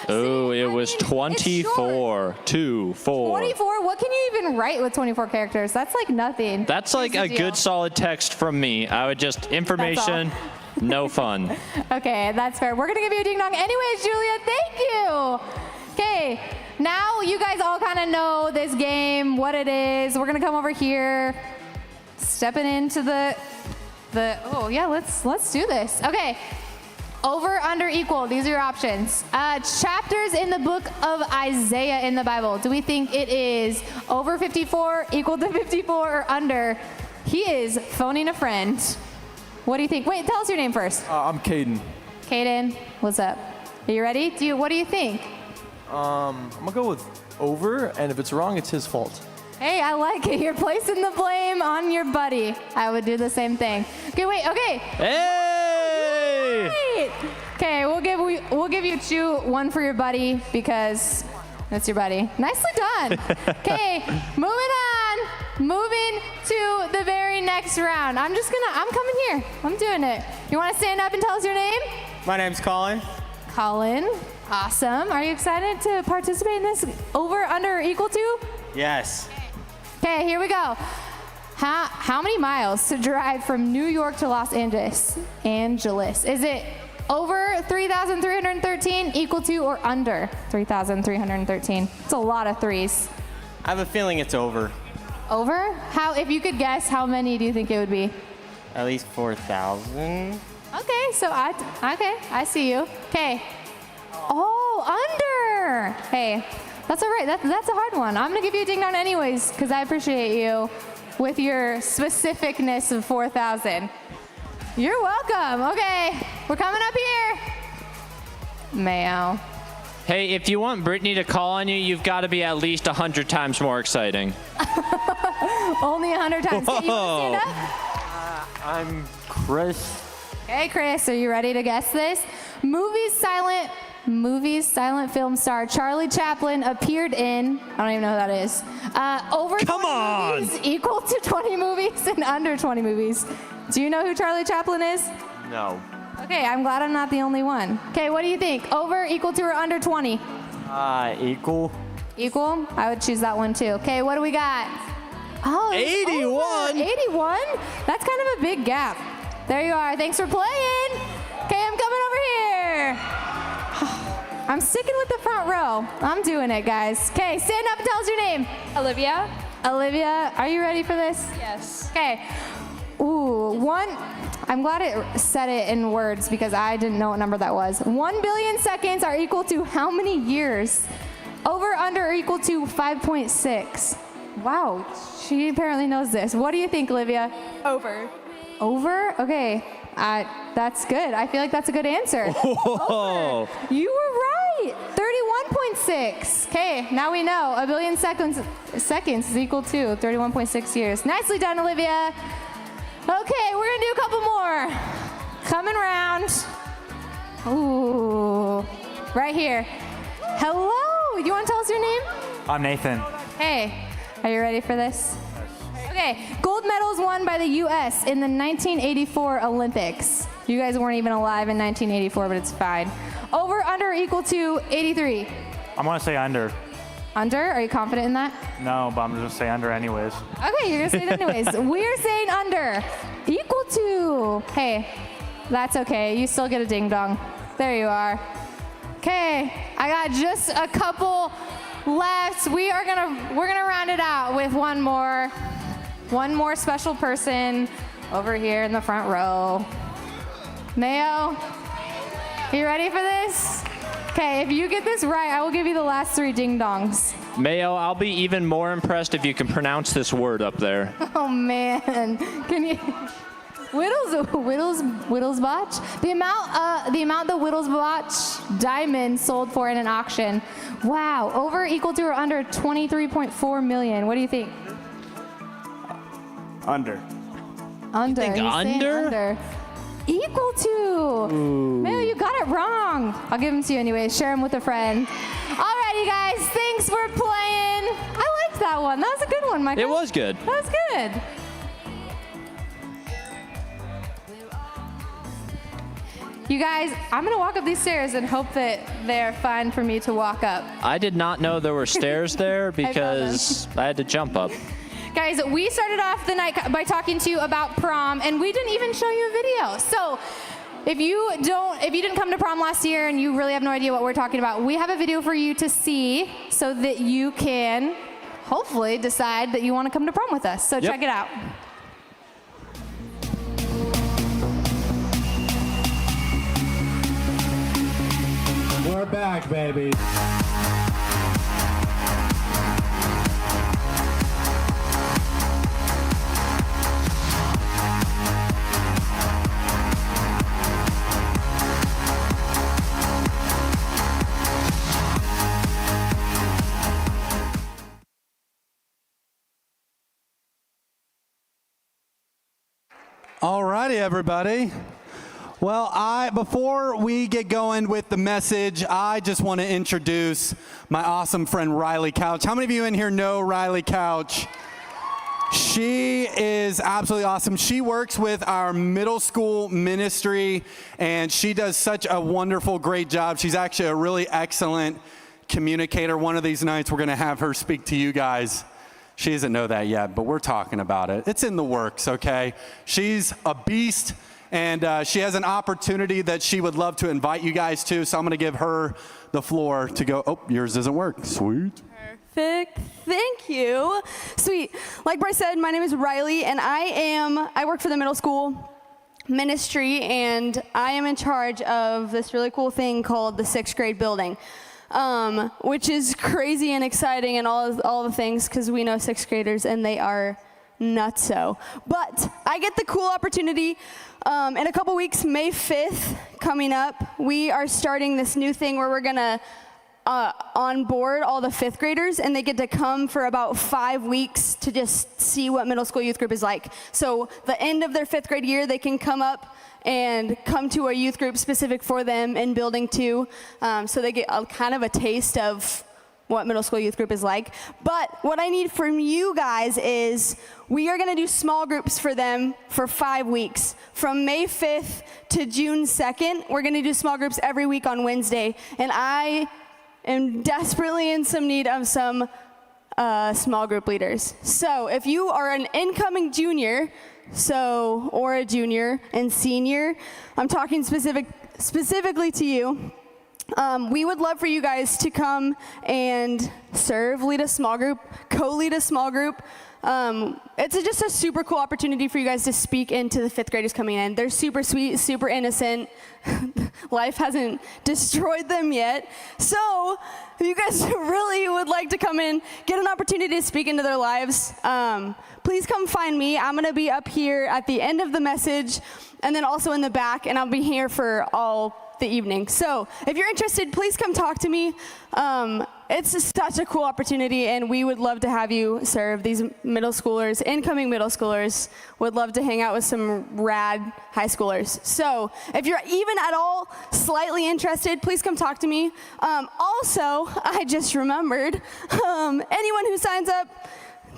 Oh, it was mean, it's 24 to 4. 24? What can you even write with 24 characters? That's like nothing. That's like Here's a the deal. good solid text from me. I would just information, no fun. Okay, that's fair. We're gonna give you a ding dong anyways, Julia. Thank you. Okay, now you guys all kind of know this game, what it is. We're gonna come over here, stepping into the. Oh yeah, let's do this. Okay. Over, under, equal. These are your options. Chapters in the book of Isaiah in the Bible. Do we think it is over 54, equal to 54, or under? He is phoning a friend. What do you think? Wait, tell us your name first. I'm Caden. Caden, what's up? Are you ready? What do you think? I'm gonna go with over, and if it's wrong, it's his fault. Hey, I like it. You're placing the blame on your buddy. I would do the same thing. Okay, wait. Okay. Hey! Wait. Okay, we'll give you one for your buddy because that's your buddy. Nicely done. Okay, moving on. Moving to the very next round. I'm coming here. I'm doing it. You want to stand up and tell us your name? My name's Colin. Colin. Awesome. Are you excited to participate in this? Over, under, or equal to? Yes. Okay, here we go. How many miles to drive from New York to Los Angeles? Is it over 3,313, equal to, or under 3,313? It's a lot of threes. I have a feeling it's over. Over? If you could guess, how many do you think it would be? At least 4,000. Okay, so I see you. Okay. Oh, under. Hey, that's all right. That's a hard one. I'm gonna give you a ding dong anyways because I appreciate you with your specificness of 4,000. You're welcome. Okay, we're coming up here. Mayo. Hey, if you want Brittany to call on you, you've got to be at least 100 times more exciting. Only 100 times. Okay, you want to stand up? I'm Chris. Okay, Chris, are you ready to guess this? Movies silent film star Charlie Chaplin appeared in, I don't even know who that is, over 20 movies, equal to 20 movies, and under 20 movies. Do you know who Charlie Chaplin is? No. Okay, I'm glad I'm not the only one. Okay, what do you think? Over, equal to, or under 20? Equal. Equal? I would choose that one too. Okay, what do we got? Oh, it's 81. over. 81? That's kind of a big gap. There you are. Thanks for playing. Okay, I'm coming over here. I'm sticking with the front row. I'm doing it, guys. Okay, stand up and tell us your name. Olivia. Olivia, are you ready for this? Yes. Okay. Ooh, I'm glad it said it in words because I didn't know what number that was. 1 billion seconds are equal to how many years? Over, under, or equal to 5.6. Wow, she apparently knows this. What do you think, Olivia? Over. Over? Okay, that's good. I feel like that's a good answer. Oh. You were right. 31.6. Okay, now we know. A billion seconds is equal to 31.6 years. Nicely done, Olivia. Okay, we're gonna do a couple more. Coming round. Ooh, right here. Hello, you wanna tell us your name? I'm Nathan. Hey, are you ready for this? Okay, gold medals won by the U.S. in the 1984 Olympics. You guys weren't even alive in 1984, but it's fine. Over, under, or equal to 83? I'm gonna say under. Under? Are you confident in that? No, but I'm just gonna say under anyways. Okay, you're gonna say it anyways. We're saying under. Equal to. Hey, that's okay. You still get a ding dong. There you are. Okay, I got just a couple left. We're gonna round it out with one more special person over here in the front row. Mayo, you ready for this? Okay, if you get this right, I will give you the last 3 ding dongs. Mayo, I'll be even more impressed if you can pronounce this word up there. Oh man, can you? Whittlesbach? The amount the Whittlesbach diamond sold for in an auction. Wow, over, equal to, or under 23.4 million. What do you think? Under. Under. You think He's saying under? under. Equal to. Mayo, you got it wrong. I'll give them to you anyway. Share them with a friend. Alrighty, guys. Thanks for playing. I liked that one. That was a good one, Michael. It was good. That was good. You guys, I'm going to walk up these stairs and hope that they're fine for me to walk up. I did not know there were stairs there because I had to jump up. Guys, we started off the night by talking to you about prom, and we didn't even show you a video. So if you didn't come to prom last year and you really have no idea what we're talking about, we have a video for you to see so that you can hopefully decide that you want to come to prom with us. So check it out. We're back, baby. All righty, everybody. Well, before we get going with the message, I just want to introduce my awesome friend Riley Couch. How many of you in here know Riley Couch? She is absolutely awesome. She works with our middle school ministry, and she does such a wonderful, great job. She's actually a really excellent communicator. One of these nights, we're going to have her speak to you guys. She doesn't know that yet, but we're talking about it. It's in the works, okay? She's a beast, and she has an opportunity that she would love to invite you guys to, so I'm going to give her the floor to go. Oh, yours doesn't work. Sweet. Perfect. Thank you. Sweet. Like Bryce said, my name is Riley, and I work for the middle school ministry, and I am in charge of this really cool thing called the 6th grade building. Which is crazy and exciting and all the things because we know 6th graders and they are nutso. But I get the cool opportunity in a couple weeks, May 5th coming up, we are starting this new thing where we're going to onboard all the 5th graders, and they get to come for about 5 weeks to just see what middle school youth group is like. So the end of their 5th grade year, they can come up and come to a youth group specific for them in Building 2. So they get kind of a taste of what middle school youth group is like. But what I need from you guys is we are gonna do small groups for them for 5 weeks. From May 5th to June 2nd, we're gonna do small groups every week on Wednesday. And I am desperately in some need of some small group leaders. So if you are an incoming junior, or a junior and senior, I'm talking specifically to you. we would love for you guys to come and serve, lead a small group, co-lead a small group. It's just a super cool opportunity for you guys to speak into the 5th graders coming in. They're super sweet, super innocent. Life hasn't destroyed them yet. So if you guys really would like to come in, get an opportunity to speak into their lives, please come find me. I'm going to be up here at the end of the message and then also in the back, and I'll be here for all the evening. So if you're interested, please come talk to me. It's just such a cool opportunity, and we would love to have you serve these middle schoolers, incoming middle schoolers. Would love to hang out with some rad high schoolers. So if you're even at all slightly interested, please come talk to me. Also, I just remembered, anyone who signs up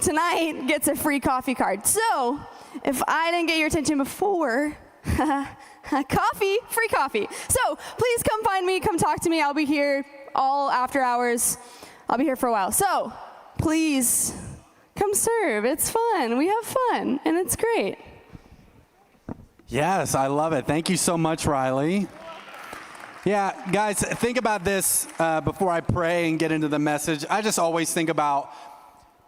tonight gets a free coffee card. So if I didn't get your attention before, coffee, free coffee. So please come find me, come talk to me. I'll be here all after hours. I'll be here for a while. So please come serve. It's fun. We have fun, and it's great. Yes, I love it. Thank you so much, Riley. Yeah, guys, think about this before I pray and get into the message. I just always think about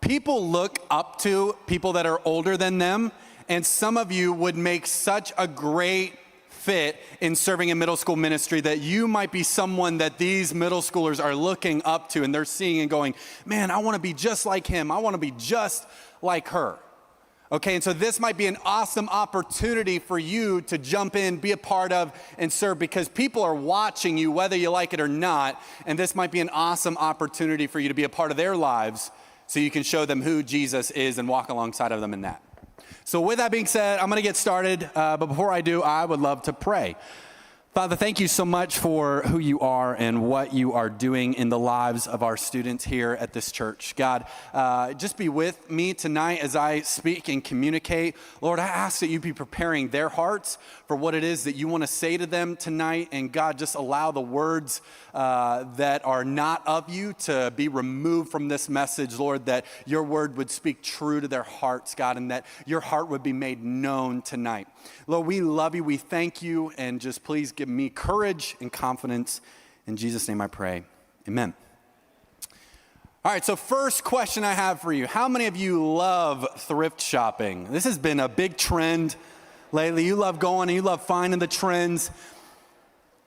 people look up to people that are older than them, and some of you would make such a great fit in serving in middle school ministry that you might be someone that these middle schoolers are looking up to, and they're seeing and going, man, I want to be just like him. I want to be just like her. Okay, and so this might be an awesome opportunity for you to jump in, be a part of, and serve, because people are watching you whether you like it or not, and this might be an awesome opportunity for you to be a part of their lives so you can show them who Jesus is and walk alongside of them in that. So with that being said, I'm going to get started, but before I do, I would love to pray. Father, thank you so much for who you are and what you are doing in the lives of our students here at this church. God, just be with me tonight as I speak and communicate. Lord, I ask that you be preparing their hearts for what it is that you want to say to them tonight. And God, just allow the words that are not of you to be removed from this message, Lord, that your word would speak true to their hearts, God, and that your heart would be made known tonight. Lord, we love you, we thank you, and just please give me courage and confidence. In Jesus' name I pray, amen. All right, so first question I have for you. How many of you love thrift shopping? This has been a big trend lately. You love going and you love finding the trends.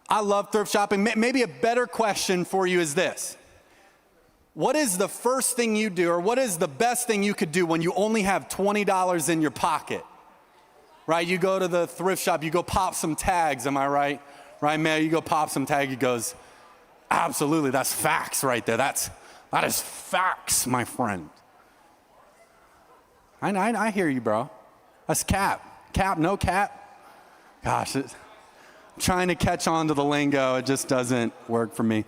I love thrift shopping. Maybe a better question for you is this. What is the first thing you do, or what is the best thing you could do when you only have $20 in your pocket? Right, you go to the thrift shop, you go pop some tags, am I right? Right, man, you go pop some tag, he goes, absolutely, that's facts right there. That is facts, my friend. I hear you, bro. That's cap. Cap, no cap. Gosh, I'm trying to catch on to the lingo. It just doesn't work for me.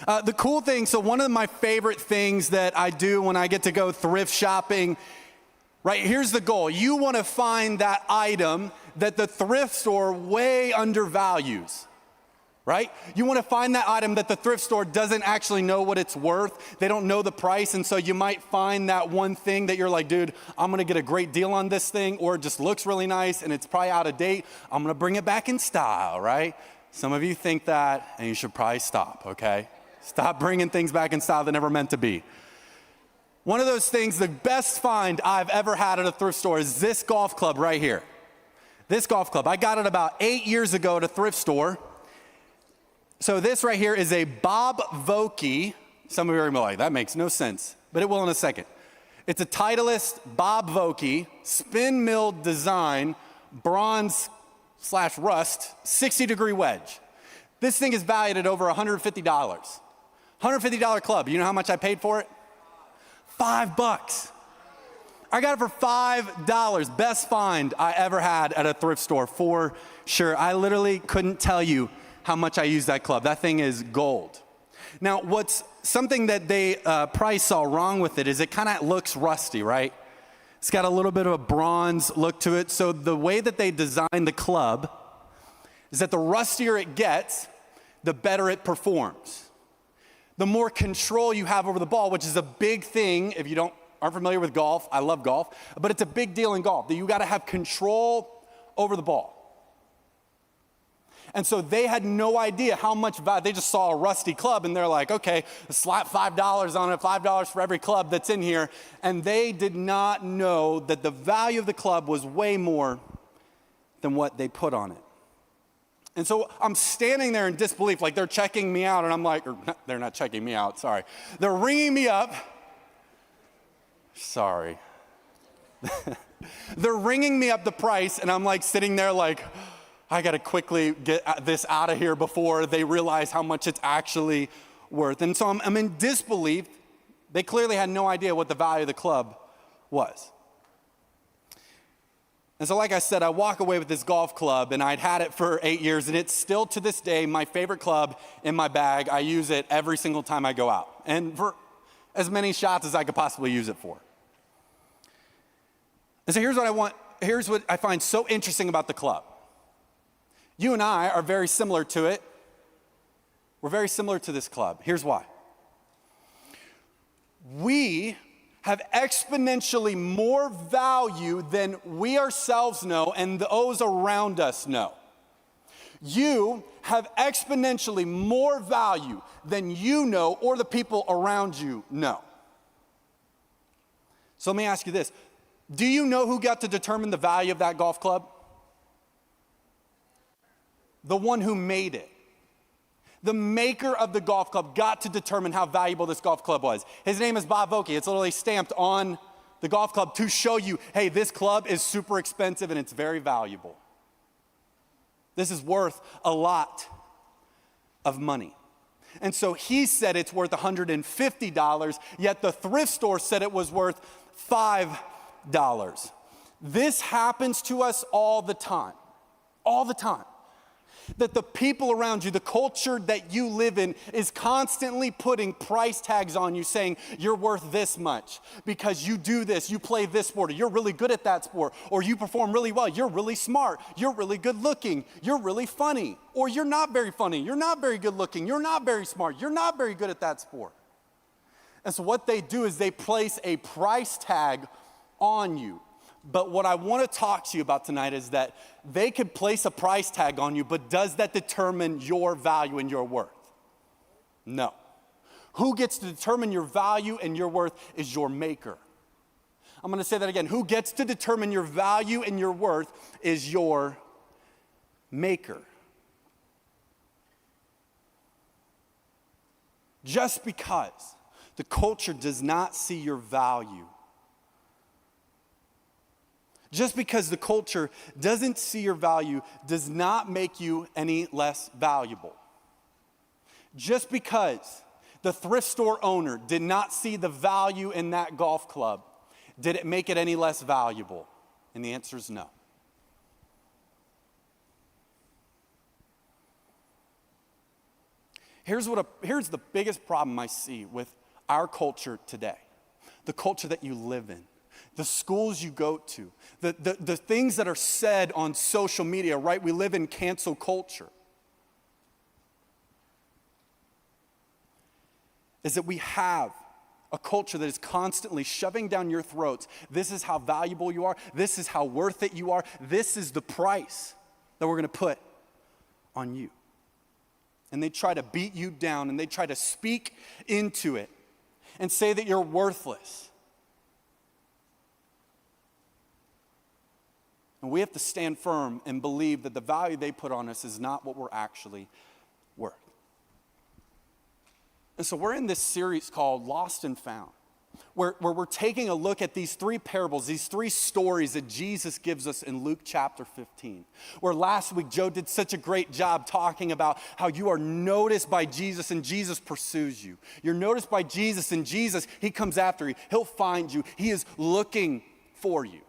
The cool thing, so one of my favorite things that I do when I get to go thrift shopping, right, here's the goal. You want to find that item that the thrift store way undervalues, right? You want to find that item that the thrift store doesn't actually know what it's worth. They don't know the price, and so you might find that one thing that you're like, dude, I'm going to get a great deal on this thing, or it just looks really nice and it's probably out of date. I'm going to bring it back in style, right? Some of you think that, and you should probably stop, okay? Stop bringing things back in style that never meant to be. One of those things, the best find I've ever had at a thrift store is this golf club right here. This golf club. I got it about 8 years ago at a thrift store. So this right here is a Bob Vokey. Some of you are going to be like, that makes no sense. But it will in a second. It's a Titleist Bob Vokey, spin milled design, bronze/rust, 60-degree wedge. This thing is valued at over $150. $150 club. You know how much I paid for it? $5. I got it for $5. Best find I ever had at a thrift store, for sure. I literally couldn't tell you how much I use that club. That thing is gold. Now, what's something that they probably saw wrong with it is it kind of looks rusty, right? It's got a little bit of a bronze look to it. So the way that they designed the club is that the rustier it gets, the better it performs. The more control you have over the ball, which is a big thing if you aren't familiar with golf. I love golf, but it's a big deal in golf that you got to have control over the ball. And so they had no idea how much value. They just saw a rusty club and they're like, okay, slap $5 on it, $5 for every club that's in here. And they did not know that the value of the club was way more than what they put on it. And so I'm standing there in disbelief, like they're checking me out, and I'm like, they're not checking me out, sorry. They're ringing me up. Sorry. They're ringing me up the price, and I'm like sitting there like, I gotta quickly get this out of here before they realize how much it's actually worth. And so I'm in disbelief. They clearly had no idea what the value of the club was. And so like I said, I walk away with this golf club, and I'd had it for 8 years, and it's still to this day my favorite club in my bag. I use it every single time I go out, and for as many shots as I could possibly use it for. And so here's what I find so interesting about the club. You and I are very similar to it. We're very similar to this club. Here's why. We have exponentially more value than we ourselves know and those around us know. You have exponentially more value than you know or the people around you know. So let me ask you this. Do you know who got to determine the value of that golf club? The one who made it. The maker of the golf club got to determine how valuable this golf club was. His name is Bob Vokey. It's literally stamped on the golf club to show you, hey, this club is super expensive and it's very valuable. This is worth a lot of money. And so he said it's worth $150, yet the thrift store said it was worth $5. This happens to us all the time. All the time. That the people around you, the culture that you live in, is constantly putting price tags on you saying you're worth this much because you do this, you play this sport, or you're really good at that sport, or you perform really well, you're really smart, you're really good looking, you're really funny, or you're not very funny, you're not very good looking, you're not very smart, you're not very good at that sport. And so what they do is they place a price tag on you. But what I want to talk to you about tonight is that they could place a price tag on you, but does that determine your value and your worth? No. Who gets to determine your value and your worth is your maker. I'm going to say that again. Who gets to determine your value and your worth is your maker. Just because the culture does not see your value, just because the culture doesn't see your value does not make you any less valuable. Just because the thrift store owner did not see the value in that golf club, did it make it any less valuable? And the answer is no. Here's the biggest problem I see with our culture today, the culture that you live in. The schools you go to, the things that are said on social media, right? We live in cancel culture. Is that we have a culture that is constantly shoving down your throats. This is how valuable you are. This is how worth it you are. This is the price that we're going to put on you. And they try to beat you down and they try to speak into it and say that you're worthless. And we have to stand firm and believe that the value they put on us is not what we're actually worth. And so we're in this series called Lost and Found, where we're taking a look at these three parables, these three stories that Jesus gives us in Luke chapter 15. Where last week Joe did such a great job talking about how you are noticed by Jesus and Jesus pursues you. You're noticed by Jesus and Jesus, he comes after you. He'll find you. He is looking for you.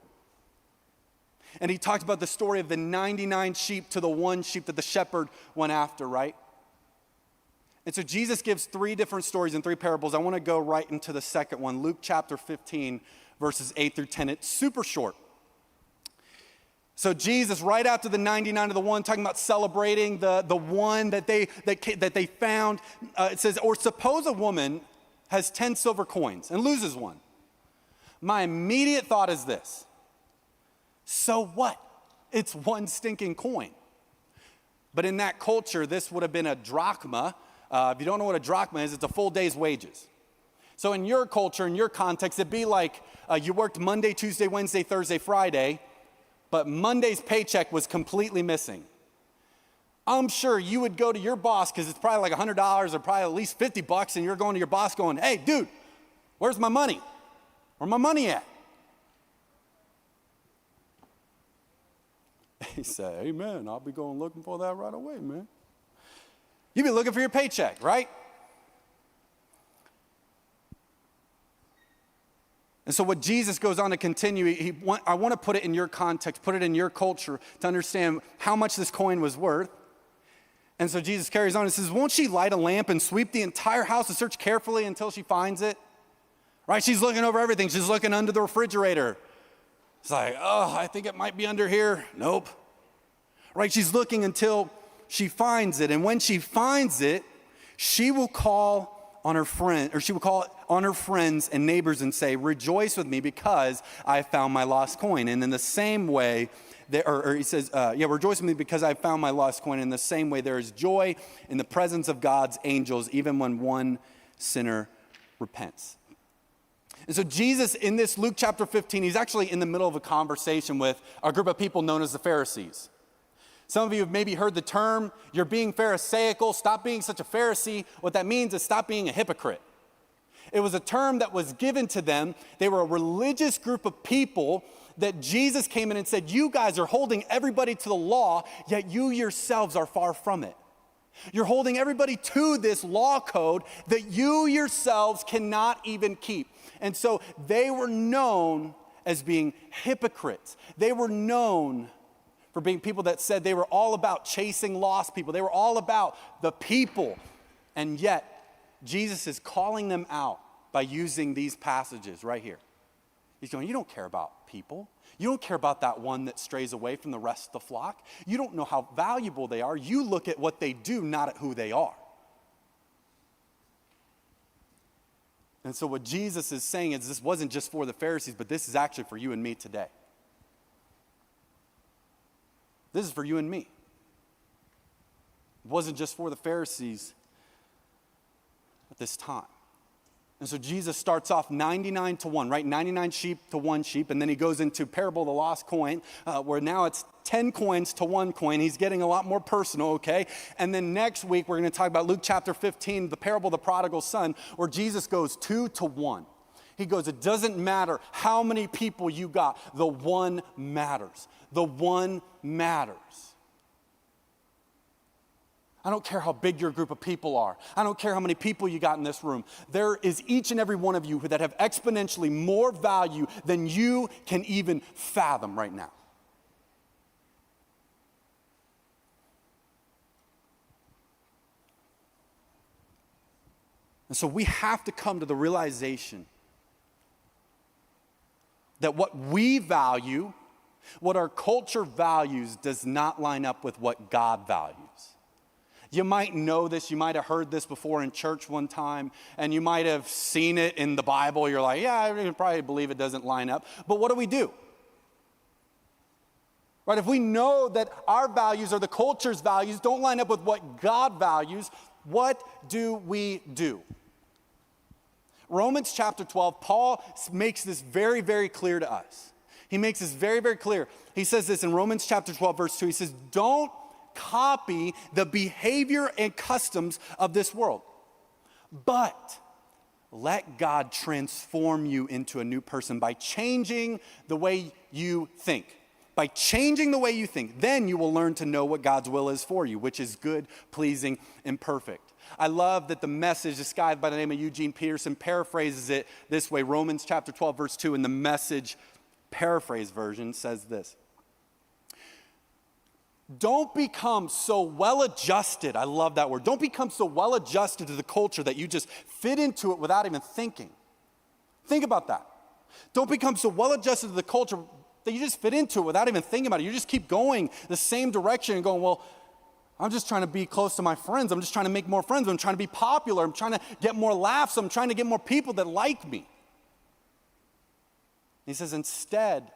And he talked about the story of the 99 sheep to the one sheep that the shepherd went after, right? And so Jesus gives three different stories and three parables. I want to go right into the second one, Luke chapter 15, verses 8 through 10. It's super short. So Jesus, right after the 99 to the one, talking about celebrating the one that they found, it says, or suppose a woman has 10 silver coins and loses one. My immediate thought is this. So what? It's one stinking coin. But in that culture, this would have been a drachma. If you don't know what a drachma is, it's a full day's wages. So in your culture, in your context, it'd be like you worked Monday, Tuesday, Wednesday, Thursday, Friday, but Monday's paycheck was completely missing. I'm sure you would go to your boss, because it's probably like $100 or probably at least $50, and you're going to your boss going, hey, dude, where's my money? Where's my money at? He said, amen, I'll be going looking for that right away, man. You'd be looking for your paycheck, right? And so what Jesus goes on to continue, I want to put it in your context, put it in your culture to understand how much this coin was worth. And so Jesus carries on and says, won't she light a lamp and sweep the entire house and search carefully until she finds it? Right? She's looking over everything. She's looking under the refrigerator. It's like, oh, I think it might be under here. Nope. Right? She's looking until she finds it. And when she finds it, she will call on her friend, or she will call on her friends and neighbors and say, rejoice with me because I found my lost coin. And in the same way, he says, rejoice with me because I found my lost coin. In the same way, there is joy in the presence of God's angels, even when one sinner repents. And so Jesus, in this Luke chapter 15, he's actually in the middle of a conversation with a group of people known as the Pharisees. Some of you have maybe heard the term, you're being Pharisaical, stop being such a Pharisee. What that means is stop being a hypocrite. It was a term that was given to them. They were a religious group of people that Jesus came in and said, you guys are holding everybody to the law, yet you yourselves are far from it. You're holding everybody to this law code that you yourselves cannot even keep. And so they were known as being hypocrites. They were known for being people that said they were all about chasing lost people. They were all about the people. And yet, Jesus is calling them out by using these passages right here. He's going, you don't care about people. You don't care about that one that strays away from the rest of the flock. You don't know how valuable they are. You look at what they do, not at who they are. And so what Jesus is saying is this wasn't just for the Pharisees, but this is actually for you and me today. This is for you and me. It wasn't just for the Pharisees at this time. And so Jesus starts off 99 to 1, right? 99 sheep to 1 sheep. And then he goes into parable of the lost coin, where now it's 10 coins to 1 coin. He's getting a lot more personal, okay? And then next week, we're going to talk about Luke chapter 15, the parable of the prodigal son, where Jesus goes 2 to 1. He goes, it doesn't matter how many people you got. The one matters. The one matters. I don't care how big your group of people are. I don't care how many people you got in this room. There is each and every one of you that have exponentially more value than you can even fathom right now. And so we have to come to the realization that what we value, what our culture values, does not line up with what God values. You might know this, you might have heard this before in church one time, and you might have seen it in the Bible. You're like, yeah, I probably believe it doesn't line up. But what do? Right? If we know that our values or the culture's values don't line up with what God values, what do we do? Romans chapter 12, Paul makes this very, very clear to us. He makes this very, very clear. He says this in Romans chapter 12, verse 2. He says, don't copy the behavior and customs of this world, but let God transform you into a new person by changing the way you think. By changing the way you think, then you will learn to know what God's will is for you, which is good, pleasing, and perfect. I love that the Message, this guy by the name of Eugene Peterson, paraphrases it this way. Romans chapter 12, verse 2 in the Message paraphrase version says this. Don't become so well-adjusted. I love that word. Don't become so well-adjusted to the culture that you just fit into it without even thinking. Think about that. Don't become so well-adjusted to the culture that you just fit into it without even thinking about it. You just keep going the same direction and going, well, I'm just trying to be close to my friends. I'm just trying to make more friends. I'm trying to be popular. I'm trying to get more laughs. I'm trying to get more people that like me. He says, instead,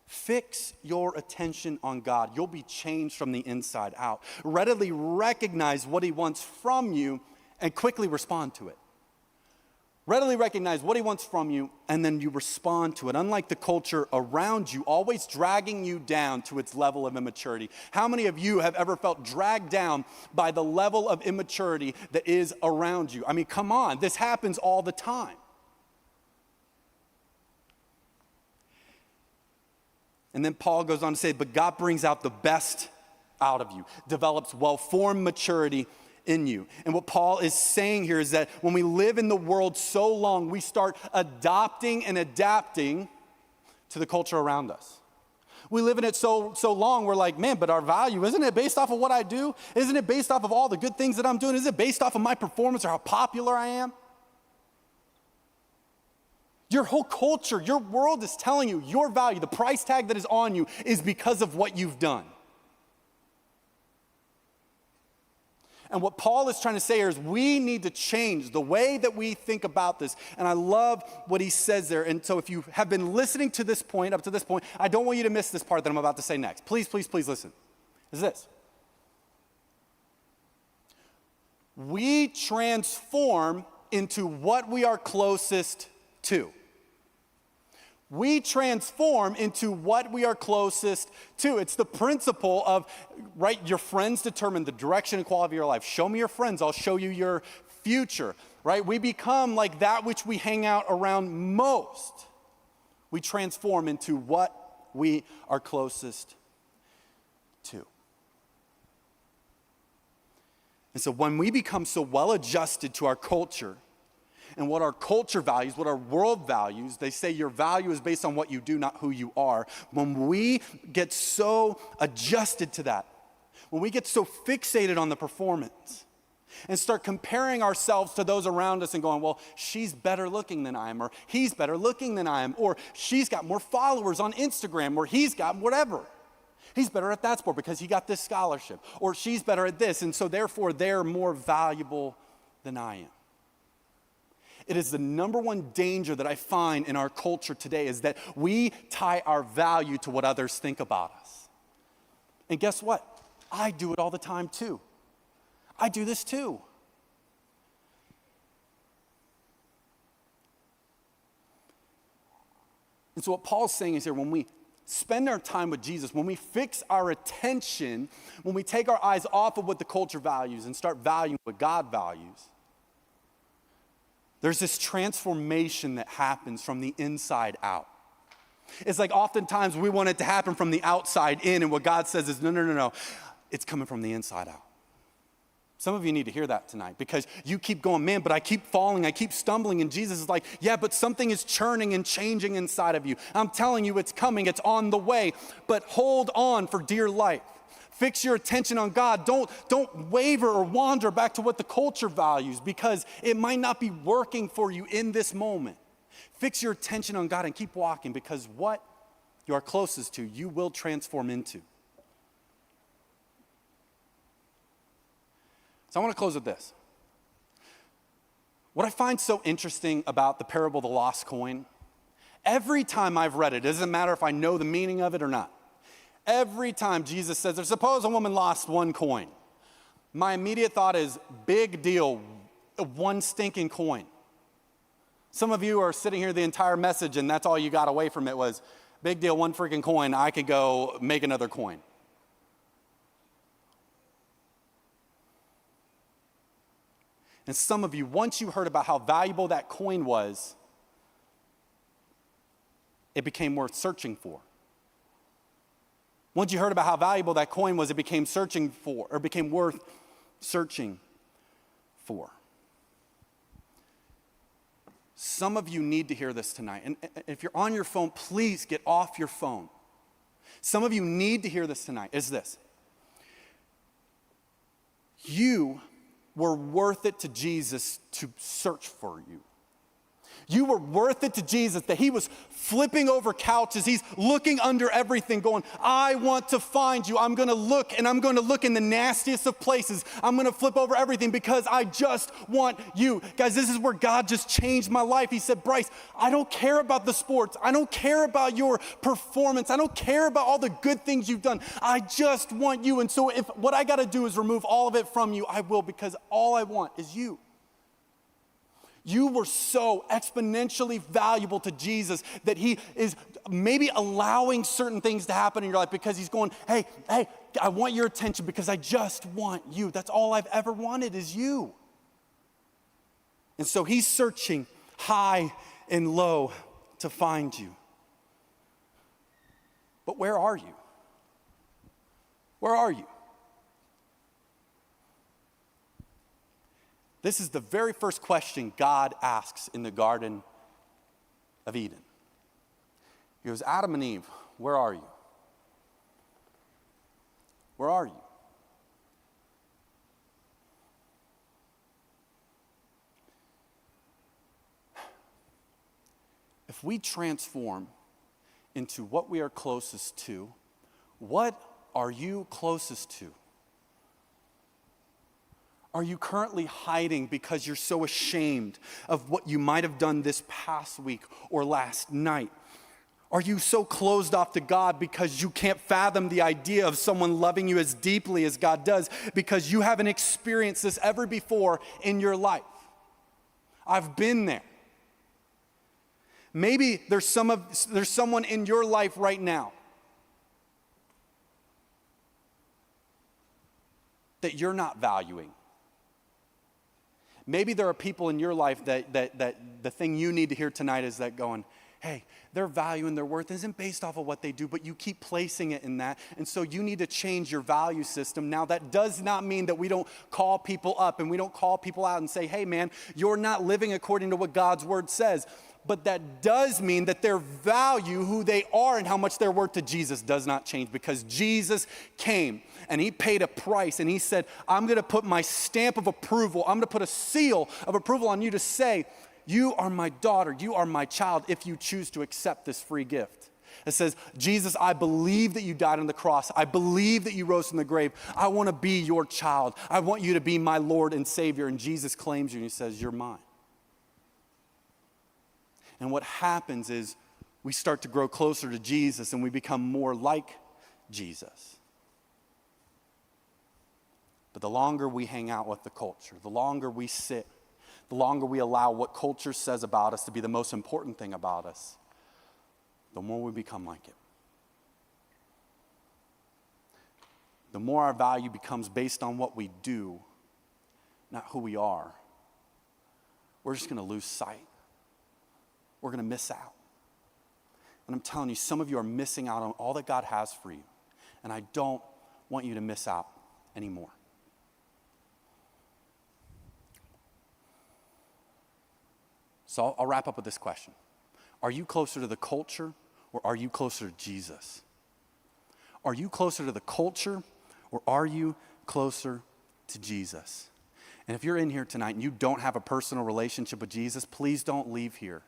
Fix your attention on God. You'll be changed from the inside out. Readily recognize what he wants from you and quickly respond to it. Readily recognize what he wants from you, and then you respond to it. Unlike the culture around you, always dragging you down to its level of immaturity. How many of you have ever felt dragged down by the level of immaturity that is around you? I mean, come on, this happens all the time. And then Paul goes on to say, but God brings out the best out of you, develops well-formed maturity in you. And what Paul is saying here is that when we live in the world so long, we start adopting and adapting to the culture around us. We live in it so long, we're like, man, but our value, isn't it based off of what I do? Isn't it based off of all the good things that I'm doing? Is it based off of my performance or how popular I am? Your whole culture, your world is telling you your value, the price tag that is on you is because of what you've done. And what Paul is trying to say here is we need to change the way that we think about this. And I love what he says there. And so if you have been listening to this point, up to this point, I don't want you to miss this part that I'm about to say next. Please, please, please listen. Is this. We transform into what we are closest to. We transform into what we are closest to. It's the principle of, right, your friends determine the direction and quality of your life. Show me your friends, I'll show you your future, right? We become like that which we hang out around most. We transform into what we are closest to. And so when we become so well adjusted to our culture, and what our culture values, what our world values, they say your value is based on what you do, not who you are. When we get so adjusted to that, when we get so fixated on the performance and start comparing ourselves to those around us and going, well, she's better looking than I am, or he's better looking than I am, or she's got more followers on Instagram, or he's got whatever. He's better at that sport because he got this scholarship, or she's better at this, and so therefore they're more valuable than I am. It is the number one danger that I find in our culture today is that we tie our value to what others think about us. And guess what? I do it all the time too. I do this too. And so what Paul's saying is here, when we spend our time with Jesus, when we fix our attention, when we take our eyes off of what the culture values and start valuing what God values, there's this transformation that happens from the inside out. It's like oftentimes we want it to happen from the outside in, and what God says is, no. It's coming from the inside out. Some of you need to hear that tonight because you keep going, man, but I keep falling, I keep stumbling, and Jesus is like, yeah, but something is churning and changing inside of you. I'm telling you, it's coming, it's on the way, but hold on for dear life. Fix your attention on God. Don't waver or wander back to what the culture values because it might not be working for you in this moment. Fix your attention on God and keep walking because what you are closest to, you will transform into. So I want to close with this. What I find so interesting about the parable of the lost coin, every time I've read it, it doesn't matter if I know the meaning of it or not. Every time Jesus says, suppose a woman lost one coin, my immediate thought is, big deal, one stinking coin. Some of you are sitting here the entire message and that's all you got away from it was, big deal, one freaking coin, I could go make another coin. And some of you, once you heard about how valuable that coin was, it became worth searching for. Once you heard about how valuable that coin was, it became worth searching for. Some of you need to hear this tonight. And if you're on your phone, please get off your phone. Some of you need to hear this tonight, is this. You were worth it to Jesus to search for you. You were worth it to Jesus, that he was flipping over couches. He's looking under everything going, I want to find you. I'm going to look, and I'm going to look in the nastiest of places. I'm going to flip over everything because I just want you. Guys, this is where God just changed my life. He said, Bryce, I don't care about the sports. I don't care about your performance. I don't care about all the good things you've done. I just want you. And so if what I got to do is remove all of it from you, I will, because all I want is you. You were so exponentially valuable to Jesus that he is maybe allowing certain things to happen in your life because he's going, hey, I want your attention because I just want you. That's all I've ever wanted is you. And so he's searching high and low to find you. But where are you? Where are you? This is the very first question God asks in the Garden of Eden. He goes, Adam and Eve, where are you? Where are you? If we transform into what we are closest to, what are you closest to? Are you currently hiding because you're so ashamed of what you might have done this past week or last night? Are you so closed off to God because you can't fathom the idea of someone loving you as deeply as God does because you haven't experienced this ever before in your life? I've been there. Maybe there's someone in your life right now that you're not valuing. Maybe there are people in your life that the thing you need to hear tonight is that going, hey, their value and their worth isn't based off of what they do, but you keep placing it in that. And so you need to change your value system. Now, that does not mean that we don't call people up and we don't call people out and say, hey, man, you're not living according to what God's word says. But that does mean that their value, who they are and how much they're worth to Jesus does not change because Jesus came and he paid a price and he said, I'm going to put my stamp of approval. I'm going to put a seal of approval on you to say, you are my daughter, you are my child if you choose to accept this free gift. It says, Jesus, I believe that you died on the cross. I believe that you rose from the grave. I want to be your child. I want you to be my Lord and Savior. And Jesus claims you and he says, you're mine. And what happens is we start to grow closer to Jesus and we become more like Jesus. But the longer we hang out with the culture, the longer we sit, the longer we allow what culture says about us to be the most important thing about us, the more we become like it. The more our value becomes based on what we do, not who we are, we're just going to lose sight. We're going to miss out. And I'm telling you, some of you are missing out on all that God has for you. And I don't want you to miss out anymore. So I'll wrap up with this question. Are you closer to the culture or are you closer to Jesus? Are you closer to the culture or are you closer to Jesus? And if you're in here tonight and you don't have a personal relationship with Jesus, please don't leave here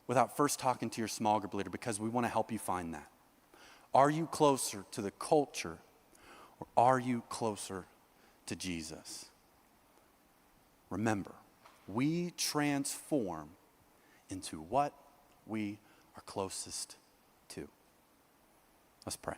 without first talking to your small group leader because we want to help you find that. Are you closer to the culture or are you closer to Jesus? Remember, we transform into what we are closest to. Let's pray.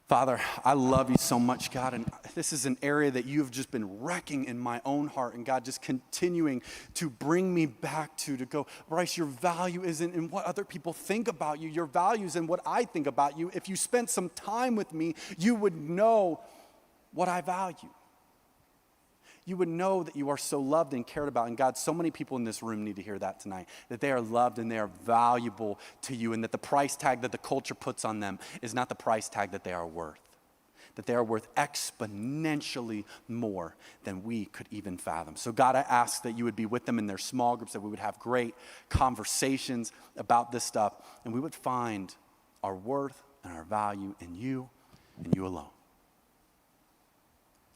Father, I love you so much, God, and this is an area that you've just been wrecking in my own heart, and God, just continuing to bring me back to go, Bryce, your value isn't in what other people think about you. Your value is in what I think about you. If you spent some time with me, you would know what I value. You would know that you are so loved and cared about. And God, so many people in this room need to hear that tonight, that they are loved and they are valuable to you, and that the price tag that the culture puts on them is not the price tag that they are worth, that they are worth exponentially more than we could even fathom. So God, I ask that you would be with them in their small groups, that we would have great conversations about this stuff, and we would find our worth and our value in you and you alone.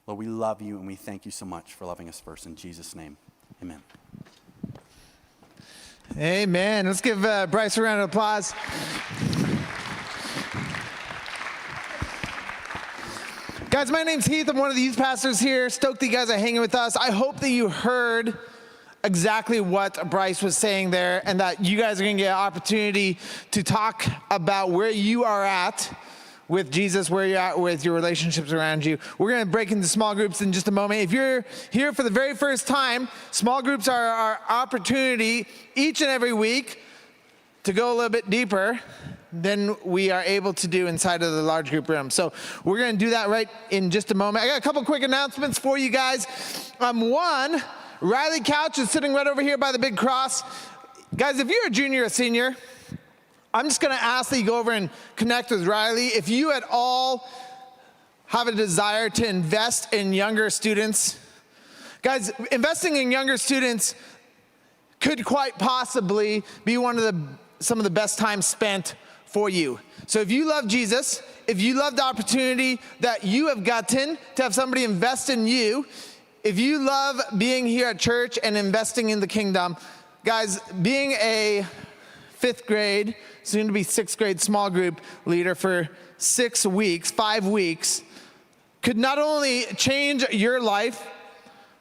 Lord, we love you and we thank you so much for loving us first. In Jesus' name, amen. Amen. Let's give Bryce a round of applause. Guys, my name's Heath. I'm one of the youth pastors here. Stoked that you guys are hanging with us. I hope that you heard exactly what Bryce was saying there, and that you guys are going to get an opportunity to talk about where you are at with Jesus, where you're at with your relationships around you. We're going to break into small groups in just a moment. If you're here for the very first time, small groups are our opportunity each and every week to go a little bit deeper than we are able to do inside of the large group room. So we're going to do that right in just a moment. I got a couple quick announcements for you guys. One, Riley Couch is sitting right over here by the big cross. Guys, if you're a junior or senior, I'm just going to ask that you go over and connect with Riley. If you at all have a desire to invest in younger students, guys, investing in younger students could quite possibly be some of the best time spent for you. So if you love Jesus, if you love the opportunity that you have gotten to have somebody invest in you, if you love being here at church and investing in the kingdom, guys, being a 5th grade, soon to be 6th grade small group leader for 5 weeks, could not only change your life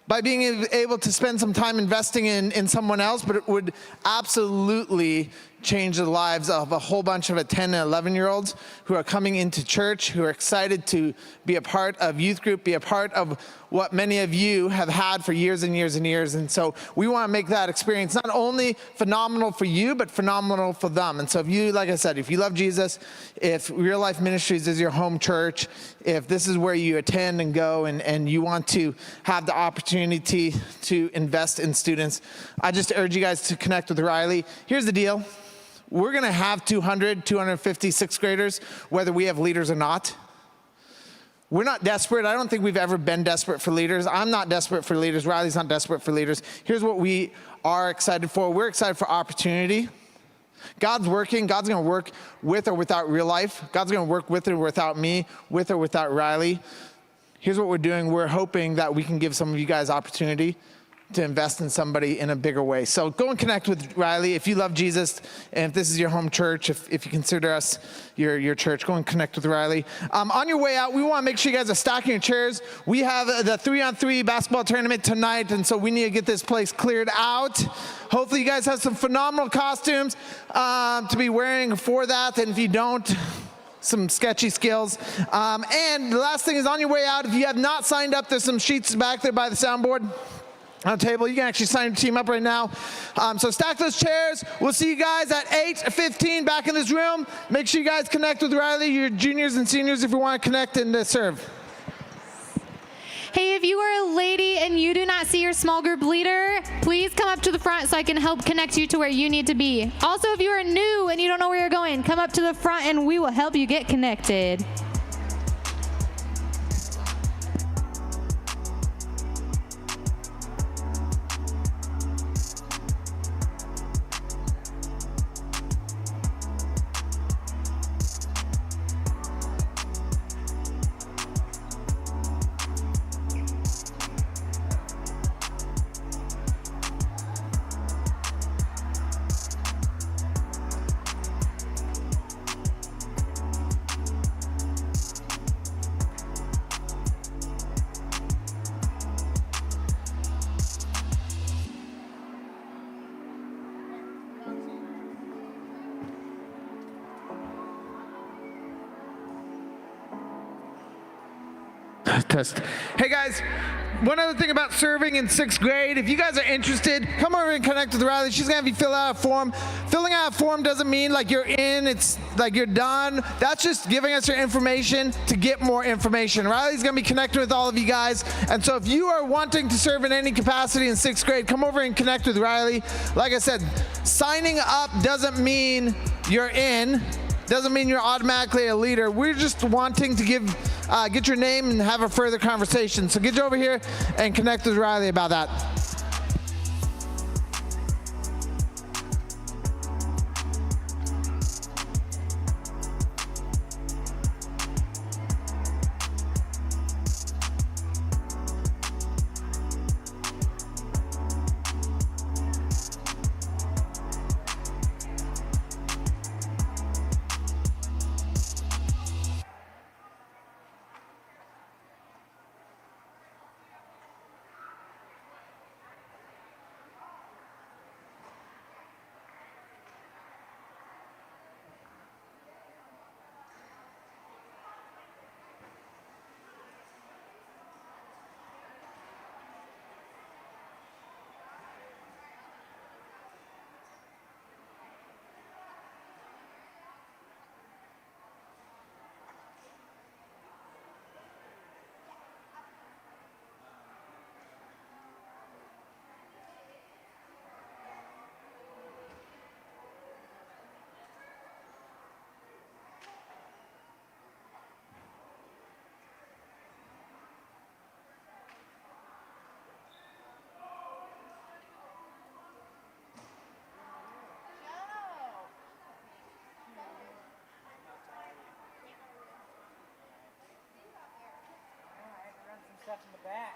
by being able to spend some time investing in someone else, but it would absolutely change the lives of a whole bunch of 10 and 11-year-olds who are coming into church, who are excited to be a part of youth group, be a part of what many of you have had for years and years and years. And so we want to make that experience not only phenomenal for you, but phenomenal for them. And so if you, like I said, if you love Jesus, if Real Life Ministries is your home church, if this is where you attend and go and you want to have the opportunity to invest in students, I just urge you guys to connect with Riley. Here's the deal. We're going to have 200, 250 6th graders, whether we have leaders or not. We're not desperate. I don't think we've ever been desperate for leaders. I'm not desperate for leaders. Riley's not desperate for leaders. Here's what we are excited for. We're excited for opportunity. God's working. God's going to work with or without Real Life. God's going to work with or without me, with or without Riley. Here's what we're doing. We're hoping that we can give some of you guys opportunity to invest in somebody in a bigger way. So go and connect with Riley. If you love Jesus, and if this is your home church, if you consider us your church, go and connect with Riley. On your way out, we want to make sure you guys are stacking your chairs. We have the 3-on-3 basketball tournament tonight, and so we need to get this place cleared out. Hopefully you guys have some phenomenal costumes to be wearing for that, and if you don't, some sketchy skills. And the last thing is, on your way out, if you have not signed up, there's some sheets back there by the soundboard on the table. You can actually sign your team up right now. So stack those chairs. We'll see you guys at 8:15 back in this room. Make sure you guys connect with Riley, your juniors and seniors, if you want to connect and serve. Hey, if you are a lady and you do not see your small group leader, please come up to the front so I can help connect you to where you need to be. Also, if you are new and you don't know where you're going, come up to the front and we will help you get connected. Test. Hey guys, one other thing about serving in 6th grade, if you guys are interested, come over and connect with Riley. She's gonna have you fill out a form. Filling out a form doesn't mean like you're in, it's like you're done. That's just giving us your information to get more information. Riley's gonna be connecting with all of you guys, and so if you are wanting to serve in any capacity in 6th grade, come over and connect with Riley. Like I said, signing up doesn't mean you're in, doesn't mean you're automatically a leader. We're just wanting to get your name and have a further conversation. So get over here and connect with Riley about that. in the back.